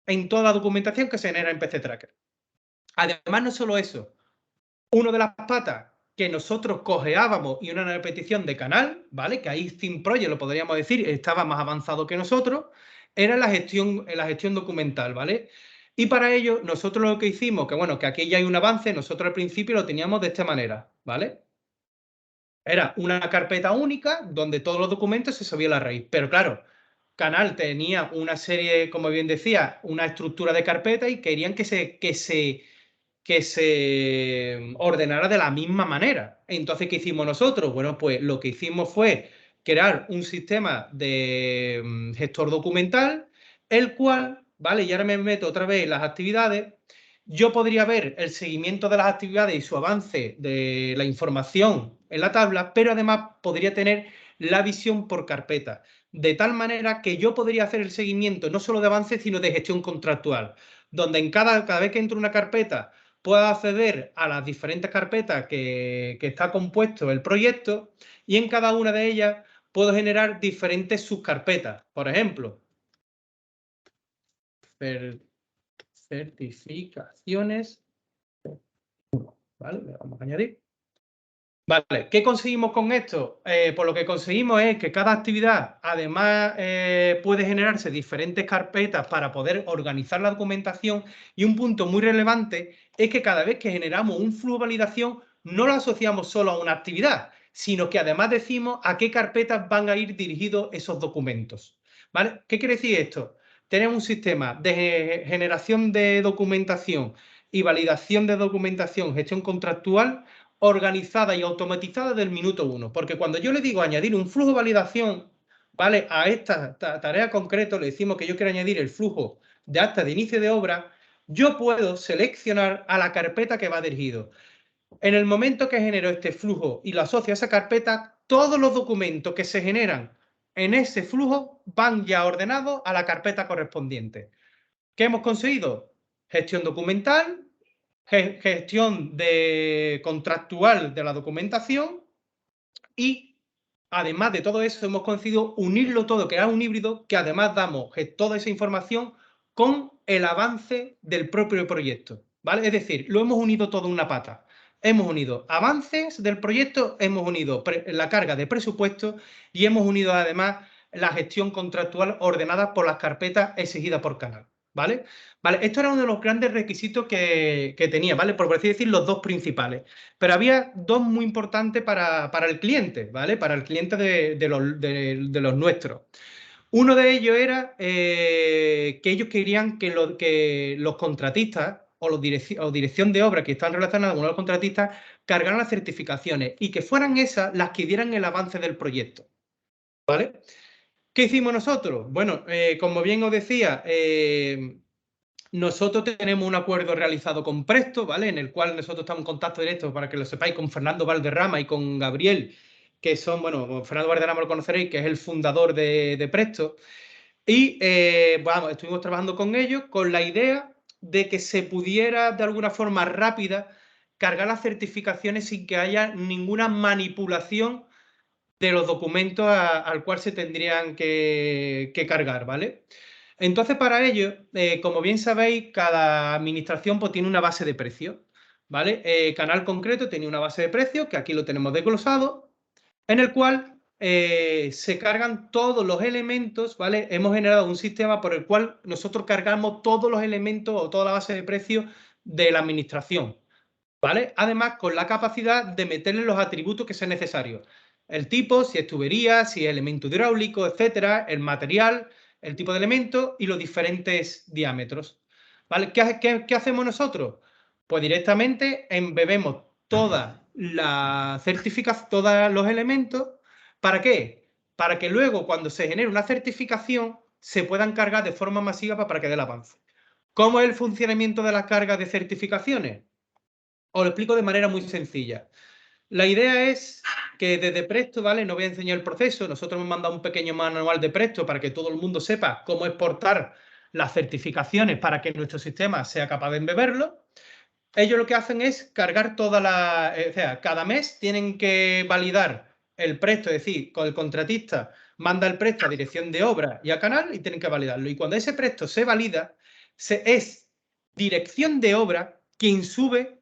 en toda la documentación que se genera en PC Tracker. Además, no solo eso, Una de las patas que nosotros cojeábamos y una repetición de Canal, ¿vale? Que ahí ThemeProject, lo podríamos decir, estaba más avanzado que nosotros, era la gestión documental, ¿vale? Y para ello, nosotros lo que hicimos, que bueno, que aquí ya hay un avance, nosotros al principio lo teníamos de esta manera, ¿vale? Era una carpeta única donde todos los documentos se subían a la raíz. Pero claro, Canal tenía una serie, como bien decía, una estructura de carpeta y querían que se ordenara de la misma manera. Entonces, ¿qué hicimos nosotros? Bueno, pues lo que hicimos fue crear un sistema de gestor documental, el cual, ¿vale? Y ahora me meto otra vez en las actividades. Yo podría ver el seguimiento de las actividades y su avance de la información en la tabla, pero además podría tener la visión por carpeta, de tal manera que yo podría hacer el seguimiento no solo de avance, sino de gestión contractual, donde en cada vez que entro una carpeta pueda acceder a las diferentes carpetas que está compuesto el proyecto y en cada una de ellas puedo generar diferentes subcarpetas. Por ejemplo, certificaciones. ¿Vale? Le vamos a añadir. Vale, ¿qué conseguimos con esto? Pues lo que conseguimos es que cada actividad, además, puede generarse diferentes carpetas para poder organizar la documentación, y un punto muy relevante es que cada vez que generamos un flujo de validación, no lo asociamos solo a una actividad, sino que además decimos a qué carpetas van a ir dirigidos esos documentos. ¿Vale? ¿Qué quiere decir esto? Tenemos un sistema de generación de documentación y validación de documentación, gestión contractual, organizada y automatizada del minuto 1. Porque cuando yo le digo añadir un flujo de validación, ¿vale? A esta tarea concreta le decimos que yo quiero añadir el flujo de acta de inicio de obra, yo puedo seleccionar a la carpeta que va dirigido. En el momento que genero este flujo y lo asocio a esa carpeta, todos los documentos que se generan en ese flujo van ya ordenados a la carpeta correspondiente. ¿Qué hemos conseguido? Gestión documental, gestión contractual de la documentación y, además de todo eso, hemos conseguido unirlo todo, crear un híbrido que además damos toda esa información con el avance del propio proyecto, ¿vale? Es decir, lo hemos unido todo en una pata. Hemos unido avances del proyecto, hemos unido la carga de presupuesto y hemos unido además la gestión contractual ordenada por las carpetas exigidas por Canal, ¿vale? Vale, esto era uno de los grandes requisitos que tenía, ¿vale? Por así decir, los dos principales. Pero había dos muy importantes para el cliente, ¿vale? Para el cliente de los nuestros. Uno de ellos era que ellos querían que los contratistas o dirección de obra que están relacionadas con los contratistas cargaran las certificaciones y que fueran esas las que dieran el avance del proyecto, ¿vale? ¿Qué hicimos nosotros? Bueno, como bien os decía, nosotros tenemos un acuerdo realizado con Presto, ¿vale? En el cual nosotros estamos en contacto directo, para que lo sepáis, con Fernando Valderrama y con Gabriel, que son, bueno, Fernando Valderrama lo conoceréis, que es el fundador de Presto. Y, bueno, estuvimos trabajando con ellos con la idea de que se pudiera, de alguna forma rápida, cargar las certificaciones sin que haya ninguna manipulación de los documentos al cual se tendrían que cargar, ¿vale? Entonces, para ello, como bien sabéis, cada administración pues, tiene una base de precios, ¿vale? Canal concreto tenía una base de precios, que aquí lo tenemos desglosado, en el cual se cargan todos los elementos, ¿vale? Hemos generado un sistema por el cual nosotros cargamos todos los elementos o toda la base de precios de la administración, ¿vale? Además, con la capacidad de meterle los atributos que sean necesarios. El tipo, si es tubería, si es elemento hidráulico, etcétera, el material, el tipo de elemento y los diferentes diámetros. ¿Vale? ¿Qué hacemos nosotros? Pues directamente embebemos todas las certificaciones, todos los elementos. ¿Para qué? Para que luego, cuando se genere una certificación, se puedan cargar de forma masiva para que dé el avance. ¿Cómo es el funcionamiento de las cargas de certificaciones? Os lo explico de manera muy sencilla. La idea es que desde Presto, ¿vale? No voy a enseñar el proceso. Nosotros hemos mandado un pequeño manual de Presto para que todo el mundo sepa cómo exportar las certificaciones para que nuestro sistema sea capaz de embeberlo. Ellos lo que hacen es cargar toda la... O sea, cada mes tienen que validar el Presto, es decir, con el contratista manda el Presto a dirección de obra y a Canal y tienen que validarlo. Y cuando ese Presto se valida, es dirección de obra quien sube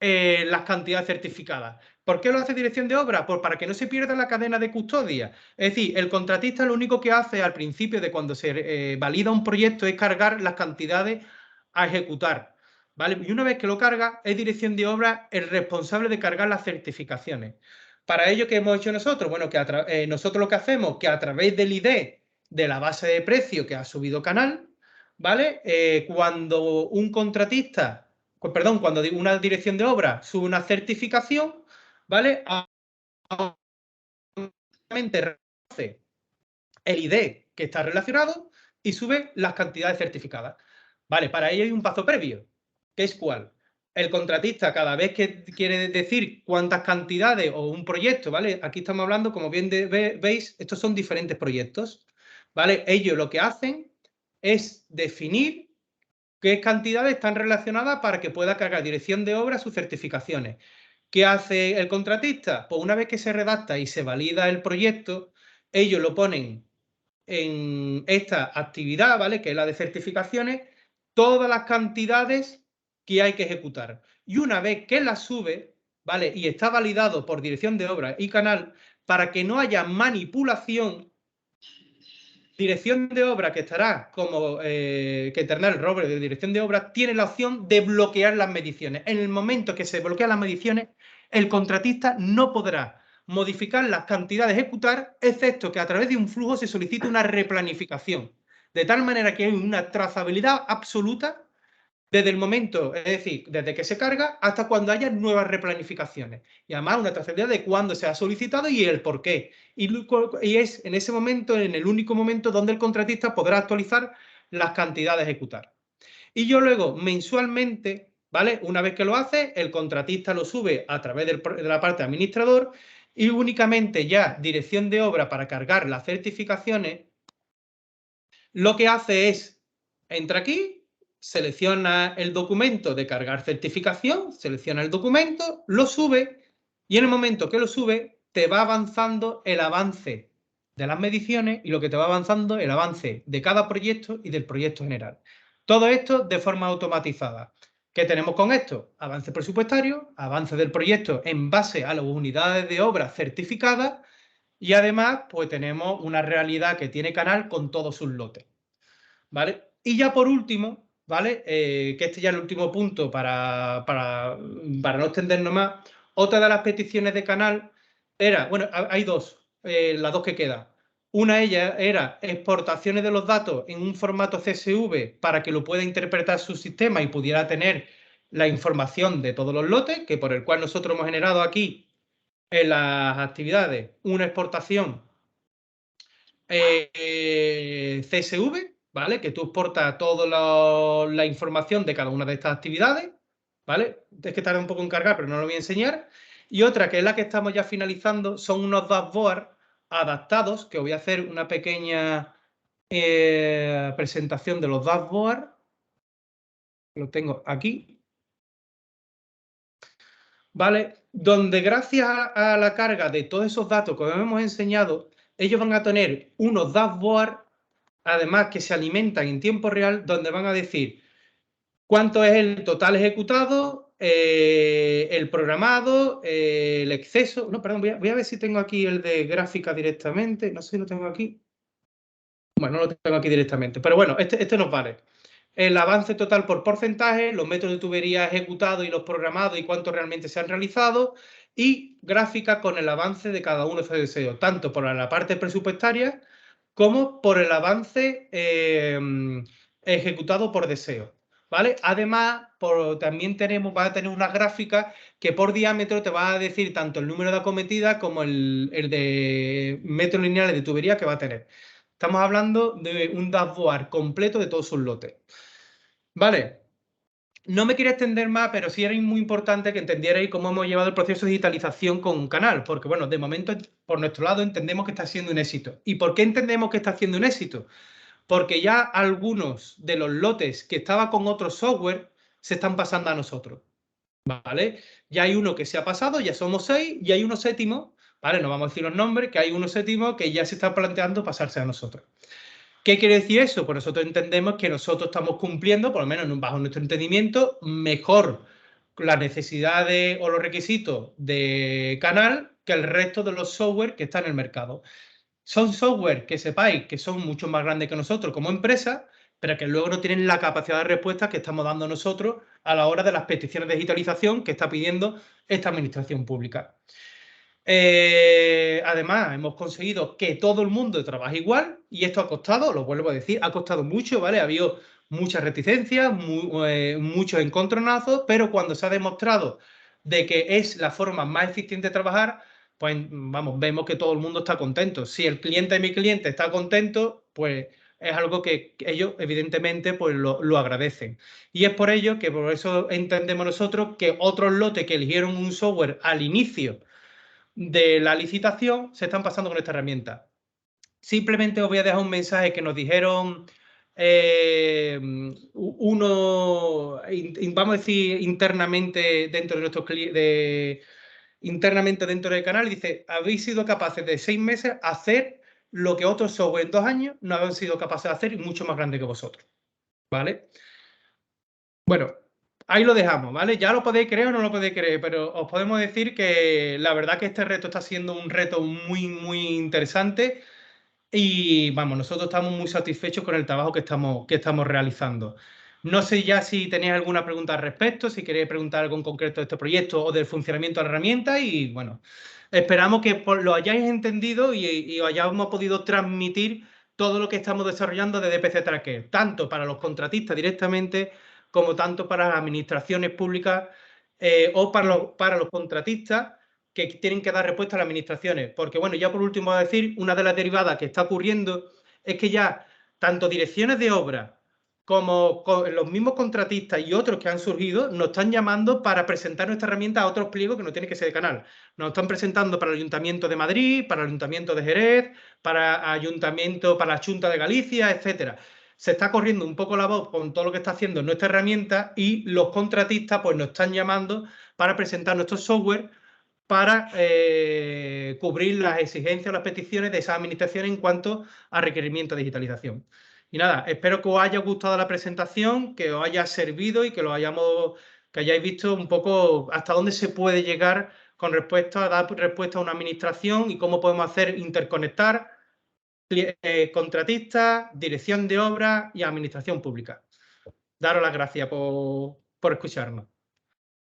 las cantidades certificadas. ¿Por qué lo hace dirección de obra? Pues para que no se pierda la cadena de custodia. Es decir, el contratista lo único que hace al principio de cuando se valida un proyecto es cargar las cantidades a ejecutar, ¿vale? Y una vez que lo carga, es dirección de obra el responsable de cargar las certificaciones. Para ello, ¿qué hemos hecho nosotros? Bueno, que nosotros lo que hacemos que a través del ID de la base de precios que ha subido Canal, ¿vale? Cuando un contratista, pues, perdón, cuando una dirección de obra sube una certificación, ¿vale? Automáticamente hace el ID que está relacionado y sube las cantidades certificadas. Vale, para ello hay un paso previo, que es ¿cuál? El contratista, cada vez que quiere decir cuántas cantidades o un proyecto, ¿vale? Aquí estamos hablando, como bien veis, estos son diferentes proyectos, ¿vale? Ellos lo que hacen es definir qué cantidades están relacionadas para que pueda cargar dirección de obra sus certificaciones. ¿Qué hace el contratista? Pues una vez que se redacta y se valida el proyecto, ellos lo ponen en esta actividad, ¿vale? Que es la de certificaciones, todas las cantidades que hay que ejecutar. Y una vez que las sube, ¿vale? Y está validado por dirección de obra y Canal, para que no haya manipulación, dirección de obra, que estará como que tendrá el rover de dirección de obra, tiene la opción de bloquear las mediciones. En el momento que se bloquean las mediciones, el contratista no podrá modificar las cantidades a ejecutar, excepto que a través de un flujo se solicite una replanificación, de tal manera que hay una trazabilidad absoluta desde el momento, es decir, desde que se carga hasta cuando haya nuevas replanificaciones. Y además una trazabilidad de cuándo se ha solicitado y el por qué. Y es en ese momento, en el único momento donde el contratista podrá actualizar las cantidades a ejecutar. Y yo luego, mensualmente, ¿vale? Una vez que lo hace, el contratista lo sube a través de la parte administrador y únicamente ya dirección de obra para cargar las certificaciones, lo que hace es, entra aquí, selecciona el documento de cargar certificación, selecciona el documento, lo sube y en el momento que lo sube te va avanzando el avance de las mediciones y lo que te va avanzando el avance de cada proyecto y del proyecto general. Todo esto de forma automatizada. ¿Qué tenemos con esto? Avance presupuestario, avance del proyecto en base a las unidades de obra certificadas y además pues tenemos una realidad que tiene Canal con todos sus lotes. ¿Vale? Y ya por último, ¿vale? Que este ya es el último punto para no extendernos más. Otra de las peticiones de Canal era, bueno, hay dos, las dos que quedan. Una de ellas era exportaciones de los datos en un formato CSV para que lo pueda interpretar su sistema y pudiera tener la información de todos los lotes, que por el cual nosotros hemos generado aquí en las actividades una exportación CSV, ¿vale? Que tú exportas toda la información de cada una de estas actividades, ¿vale? Es que tarda un poco en cargar, pero no lo voy a enseñar. Y otra, que es la que estamos ya finalizando, son unos dashboards adaptados, que os voy a hacer una pequeña presentación de los dashboards. Lo tengo aquí. ¿Vale? Donde gracias a la carga de todos esos datos que os hemos enseñado, ellos van a tener unos dashboards, además que se alimentan en tiempo real, donde van a decir cuánto es el total ejecutado, el programado, el exceso. No, perdón, voy a ver si tengo aquí el de gráfica directamente. No sé si lo tengo aquí. Bueno, no lo tengo aquí directamente, pero bueno, este nos vale. El avance total por porcentaje, los metros de tubería ejecutados y los programados y cuántos realmente se han realizado, y gráfica con el avance de cada uno de esos deseos, tanto por la parte presupuestaria como por el avance ejecutado por deseo. ¿Vale? Además, también va a tener una gráfica que por diámetro te va a decir tanto el número de acometidas como el de metros lineales de tubería que va a tener. Estamos hablando de un dashboard completo de todos sus lotes. Vale, no me quiero extender más, pero sí era muy importante que entendierais cómo hemos llevado el proceso de digitalización con Canal, porque bueno, de momento por nuestro lado entendemos que está siendo un éxito. ¿Y por qué entendemos que está siendo un éxito? Porque ya algunos de los lotes que estaba con otro software se están pasando a nosotros. ¿Vale? Ya hay uno que se ha pasado, ya somos 6, y hay uno séptimo, ¿vale? No vamos a decir los nombres, que hay uno séptimo que ya se está planteando pasarse a nosotros. ¿Qué quiere decir eso? Pues nosotros entendemos que nosotros estamos cumpliendo, por lo menos bajo nuestro entendimiento, mejor las necesidades o los requisitos de Canal que el resto de los software que están en el mercado. Son software que sepáis que son mucho más grandes que nosotros como empresa, pero que luego no tienen la capacidad de respuesta que estamos dando nosotros a la hora de las peticiones de digitalización que está pidiendo esta administración pública. Además, hemos conseguido que todo el mundo trabaje igual y esto ha costado, lo vuelvo a decir, ha costado mucho, ¿vale? Ha habido muchas reticencias, muchos encontronazos, pero cuando se ha demostrado de que es la forma más eficiente de trabajar, pues vamos, vemos que todo el mundo está contento. Si el cliente de mi cliente está contento, pues es algo que ellos evidentemente pues lo agradecen. Y es por ello que por eso entendemos nosotros que otros lotes que eligieron un software al inicio de la licitación se están pasando con esta herramienta. Simplemente os voy a dejar un mensaje que nos dijeron vamos a decir, internamente dentro de nuestros internamente dentro del canal, dice, habéis sido capaces de 6 meses hacer lo que otros software en 2 años no han sido capaces de hacer y mucho más grande que vosotros. ¿Vale? Bueno, ahí lo dejamos, ¿vale? Ya lo podéis creer o no lo podéis creer, pero os podemos decir que la verdad que este reto está siendo un reto muy, muy interesante y, vamos, nosotros estamos muy satisfechos con el trabajo que estamos realizando. No sé ya si tenéis alguna pregunta al respecto, si queréis preguntar algo en concreto de este proyecto o del funcionamiento de la herramienta y, bueno, esperamos que lo hayáis entendido y os hayamos podido transmitir todo lo que estamos desarrollando de DPC Tracker, tanto para los contratistas directamente como tanto para las administraciones públicas o para los contratistas que tienen que dar respuesta a las administraciones. Porque, bueno, ya por último voy a decir, una de las derivadas que está ocurriendo es que ya tanto direcciones de obra como los mismos contratistas y otros que han surgido nos están llamando para presentar nuestra herramienta a otros pliegos que no tienen que ser de Canal. Nos están presentando para el Ayuntamiento de Madrid, para el Ayuntamiento de Jerez, para la Junta de Galicia, etcétera. Se está corriendo un poco la voz con todo lo que está haciendo nuestra herramienta y los contratistas pues nos están llamando para presentar nuestros software para cubrir las exigencias, las peticiones de esas administraciones en cuanto a requerimiento de digitalización. Y nada, espero que os haya gustado la presentación, que os haya servido y que hayáis visto un poco hasta dónde se puede llegar con respecto a dar respuesta a una administración y cómo podemos hacer interconectar contratistas, dirección de obra y administración pública. Daros las gracias por escucharnos.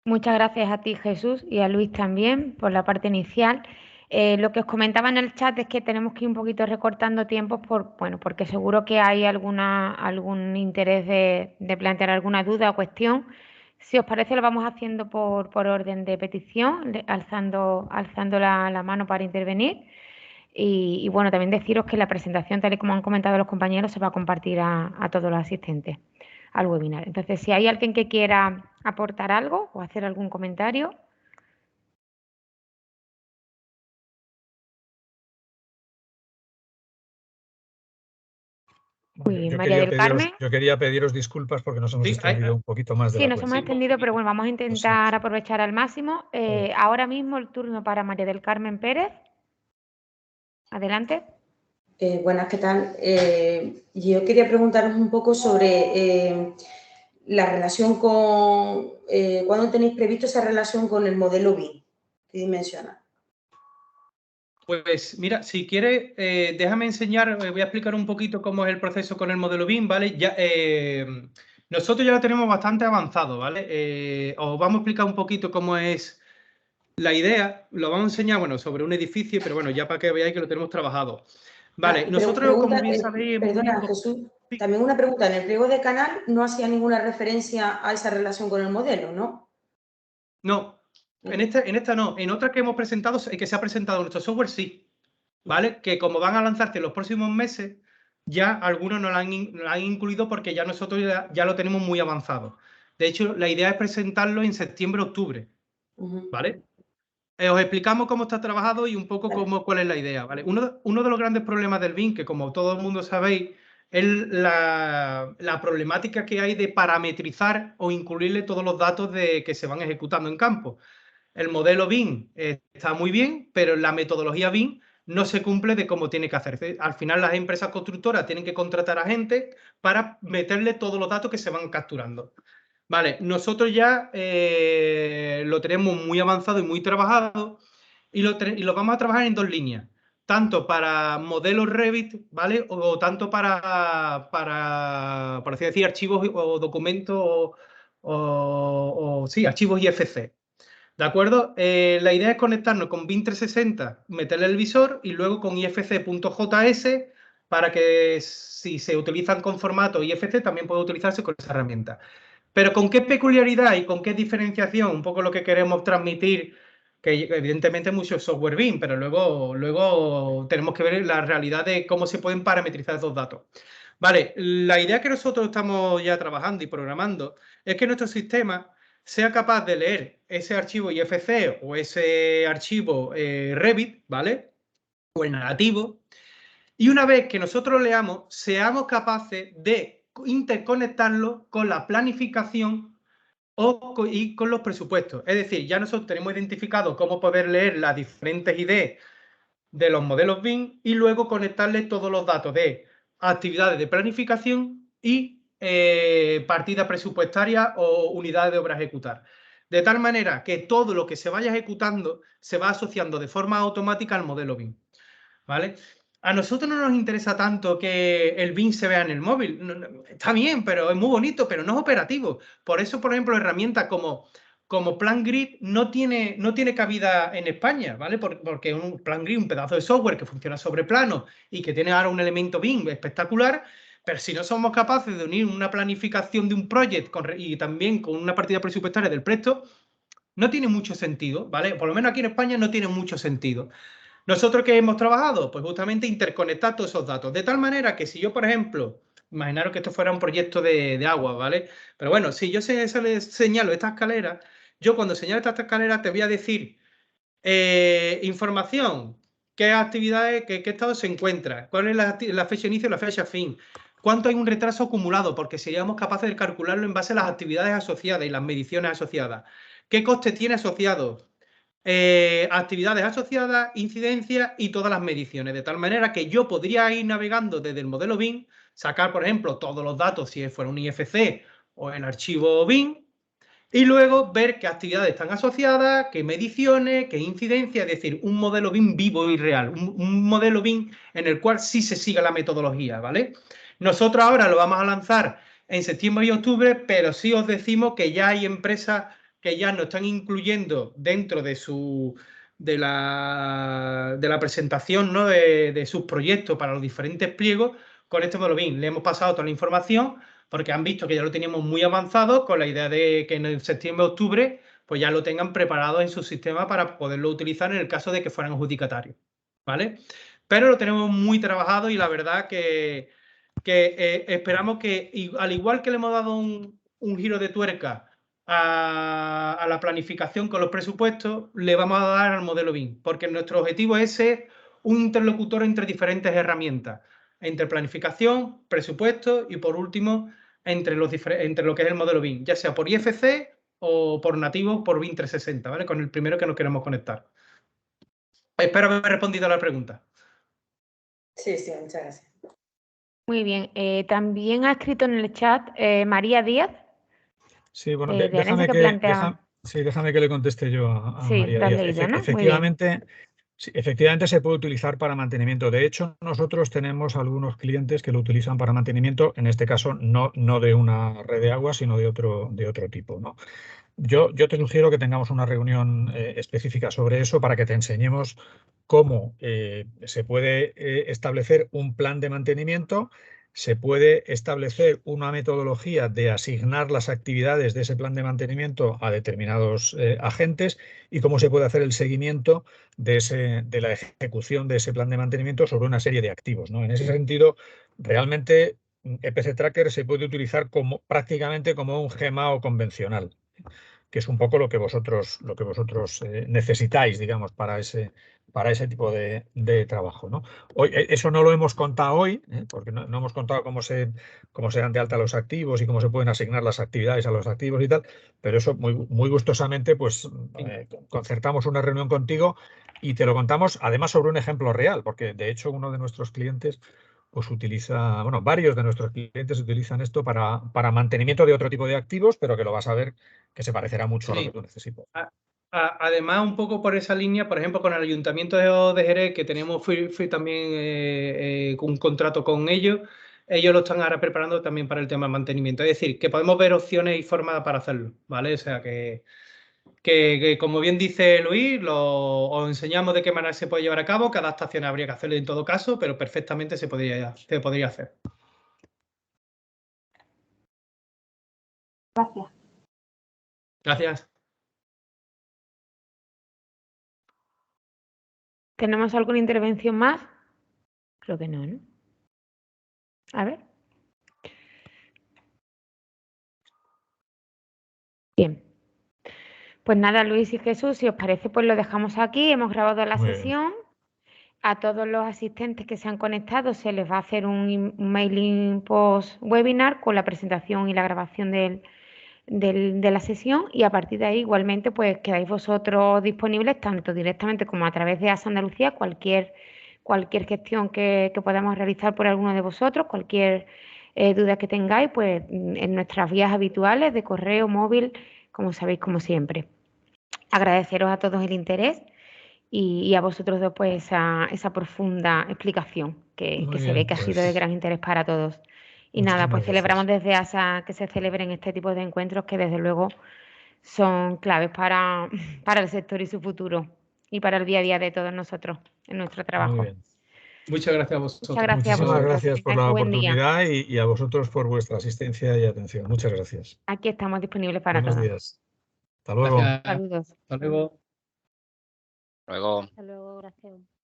Muchas gracias a ti, Jesús, y a Luis también por la parte inicial. Lo que os comentaba en el chat es que tenemos que ir un poquito recortando tiempos porque seguro que hay algún interés de plantear alguna duda o cuestión. Si os parece, lo vamos haciendo por orden de petición, alzando la mano para intervenir. Y bueno, también deciros que la presentación, tal y como han comentado los compañeros, se va a compartir a todos los asistentes al webinar. Entonces, si hay alguien que quiera aportar algo o hacer algún comentario. Muy bien, María del Carmen. Yo quería pediros disculpas porque nos hemos extendido un poquito más de la cuenta. Sí, nos hemos extendido, pero bueno, vamos a intentar aprovechar al máximo. Ahora mismo el turno para María del Carmen Pérez. Adelante. Buenas, ¿qué tal? Yo quería preguntaros un poco sobre la relación con... ¿cuándo tenéis previsto esa relación con el modelo BIM tridimensional? Pues mira, si quieres, déjame enseñar, voy a explicar un poquito cómo es el proceso con el modelo BIM, ¿vale? Nosotros ya lo tenemos bastante avanzado, ¿vale? Os vamos a explicar un poquito cómo es la idea, lo vamos a enseñar, bueno, sobre un edificio, pero bueno, ya para que veáis que lo tenemos trabajado. Vale, nosotros, como bien sabéis... Perdona, Jesús, también una pregunta. En el pliego de Canal no hacía ninguna referencia a esa relación con el modelo, ¿no? No, en esta no. En otras que hemos presentado, que se ha presentado nuestro software, sí. ¿Vale? Que como van a lanzarse en los próximos meses, ya algunos nos lo han incluido porque ya nosotros ya lo tenemos muy avanzado. De hecho, la idea es presentarlo en septiembre-octubre. ¿Vale? Os explicamos cómo está trabajado y un poco cuál es la idea, ¿vale? Uno de los grandes problemas del BIM, que como todo el mundo sabéis, es la problemática que hay de parametrizar o incluirle todos los datos que se van ejecutando en campo. El modelo BIM está muy bien, pero la metodología BIM no se cumple de cómo tiene que hacerse. Al final las empresas constructoras tienen que contratar a gente para meterle todos los datos que se van capturando. Vale, nosotros ya lo tenemos muy avanzado y muy trabajado y lo vamos a trabajar en 2 líneas, tanto para modelos Revit, ¿vale? O tanto para por así decir, archivos o documentos sí, archivos IFC. ¿De acuerdo? La idea es conectarnos con BIM 360, meterle el visor y luego con ifc.js para que si se utilizan con formato IFC también pueda utilizarse con esa herramienta. Pero ¿con qué peculiaridad y con qué diferenciación? Un poco lo que queremos transmitir, que evidentemente mucho software BIM, pero luego tenemos que ver la realidad de cómo se pueden parametrizar esos datos. Vale, la idea que nosotros estamos ya trabajando y programando es que nuestro sistema sea capaz de leer ese archivo IFC o ese archivo Revit, ¿vale? O el narrativo. Y una vez que nosotros leamos, seamos capaces de interconectarlo con la planificación y con los presupuestos. Es decir, ya nosotros tenemos identificado cómo poder leer las diferentes ideas de los modelos BIM y luego conectarle todos los datos de actividades de planificación y partidas presupuestarias o unidades de obra a ejecutar. De tal manera que todo lo que se vaya ejecutando se va asociando de forma automática al modelo BIM. ¿Vale? A nosotros no nos interesa tanto que el BIM se vea en el móvil. Está bien, pero es muy bonito, pero no es operativo. Por eso, por ejemplo, herramientas como PlanGrid no tiene cabida en España, ¿vale? Porque un PlanGrid, un pedazo de software que funciona sobre plano y que tiene ahora un elemento BIM espectacular, pero si no somos capaces de unir una planificación de un proyecto y también con una partida presupuestaria del presto, no tiene mucho sentido, ¿vale? Por lo menos aquí en España no tiene mucho sentido. ¿Nosotros qué hemos trabajado? Pues justamente interconectar todos esos datos. De tal manera que si yo, por ejemplo, imaginaros que esto fuera un proyecto de agua, ¿vale? Pero bueno, si yo señalo esta escalera, yo cuando señalo esta escalera te voy a decir información, qué actividades, qué estado se encuentra, cuál es la fecha de inicio y la fecha fin, cuánto hay un retraso acumulado, porque seríamos capaces de calcularlo en base a las actividades asociadas y las mediciones asociadas. ¿Qué coste tiene asociado? Actividades asociadas, incidencias y todas las mediciones, de tal manera que yo podría ir navegando desde el modelo BIM, sacar, por ejemplo, todos los datos si fuera un IFC o el archivo BIM, y luego ver qué actividades están asociadas, qué mediciones, qué incidencias, es decir, un modelo BIM vivo y real, un modelo BIM en el cual sí se siga la metodología, ¿vale? Nosotros ahora lo vamos a lanzar en septiembre y octubre, pero sí os decimos que ya hay empresas que ya nos están incluyendo dentro de la presentación, ¿no? de sus proyectos para los diferentes pliegos con este modelo BIM. Le hemos pasado toda la información porque han visto que ya lo teníamos muy avanzado con la idea de que en el septiembre-octubre pues ya lo tengan preparado en su sistema para poderlo utilizar en el caso de que fueran adjudicatarios, ¿vale? Pero lo tenemos muy trabajado y la verdad que esperamos que, al igual que le hemos dado un giro de tuerca a la planificación con los presupuestos, le vamos a dar al modelo BIM, porque nuestro objetivo es ser un interlocutor entre diferentes herramientas, entre planificación, presupuesto y, por último, entre lo que es el modelo BIM, ya sea por IFC o por nativo por BIM 360, ¿vale? Con el primero que nos queremos conectar. Espero haber respondido a la pregunta. Sí, muchas gracias. Muy bien. También ha escrito en el chat María Díaz. Sí, bueno, de déjame que le conteste yo a sí, María Díaz. Efectivamente se puede utilizar para mantenimiento. De hecho, nosotros tenemos algunos clientes que lo utilizan para mantenimiento, en este caso no de una red de agua, sino de otro tipo, ¿no? Yo te sugiero que tengamos una reunión específica sobre eso para que te enseñemos cómo se puede establecer un plan de mantenimiento, se puede establecer una metodología de asignar las actividades de ese plan de mantenimiento a determinados agentes y cómo se puede hacer el seguimiento de la ejecución de ese plan de mantenimiento sobre una serie de activos, ¿no? En ese sentido, realmente EPC Tracker se puede utilizar prácticamente como un GMAO convencional, que es un poco lo que vosotros necesitáis, digamos, para ese tipo de trabajo, ¿no? Hoy, eso no lo hemos contado hoy, porque no hemos contado cómo se dan de alta los activos y cómo se pueden asignar las actividades a los activos y tal, pero eso muy gustosamente pues concertamos una reunión contigo y te lo contamos además sobre un ejemplo real, porque de hecho uno de nuestros clientes pues utiliza, bueno, varios de nuestros clientes utilizan esto para mantenimiento de otro tipo de activos, pero que lo vas a ver que se parecerá mucho a lo que Sí. tú necesitas. Además, un poco por esa línea, por ejemplo, con el Ayuntamiento de Jerez, que tenemos fui también un contrato con ellos lo están ahora preparando también para el tema de mantenimiento. Es decir, que podemos ver opciones y formas para hacerlo, ¿vale? O sea, que como bien dice Luis, os enseñamos de qué manera se puede llevar a cabo. Cada adaptación habría que hacerlo en todo caso, pero perfectamente se podría hacer. Gracias. Gracias. ¿Tenemos alguna intervención más? Creo que no, ¿no? A ver. Bien. Pues nada, Luis y Jesús, si os parece, pues lo dejamos aquí. Hemos grabado la sesión. A todos los asistentes que se han conectado se les va a hacer un mailing post-webinar con la presentación y la grabación de la sesión, y a partir de ahí igualmente pues quedáis vosotros disponibles tanto directamente como a través de ASA Andalucía, cualquier gestión que podamos realizar por alguno de vosotros, cualquier duda que tengáis, pues en nuestras vías habituales de correo, móvil, como sabéis, como siempre. Agradeceros a todos el interés y a vosotros dos pues esa profunda explicación que se ve que ha sido de gran interés para todos. Y nada, pues celebramos desde ASA que se celebren este tipo de encuentros que desde luego son claves para el sector y su futuro y para el día a día de todos nosotros en nuestro trabajo. Muy bien. Muchas gracias a vosotros. Muchas gracias a Muchísimas vosotros. gracias por la oportunidad y a vosotros por vuestra asistencia y atención. Muchas gracias. Aquí estamos disponibles para Buenos todos. días. Hasta luego. Gracias. Saludos. Hasta luego. Luego. Hasta luego, gracias.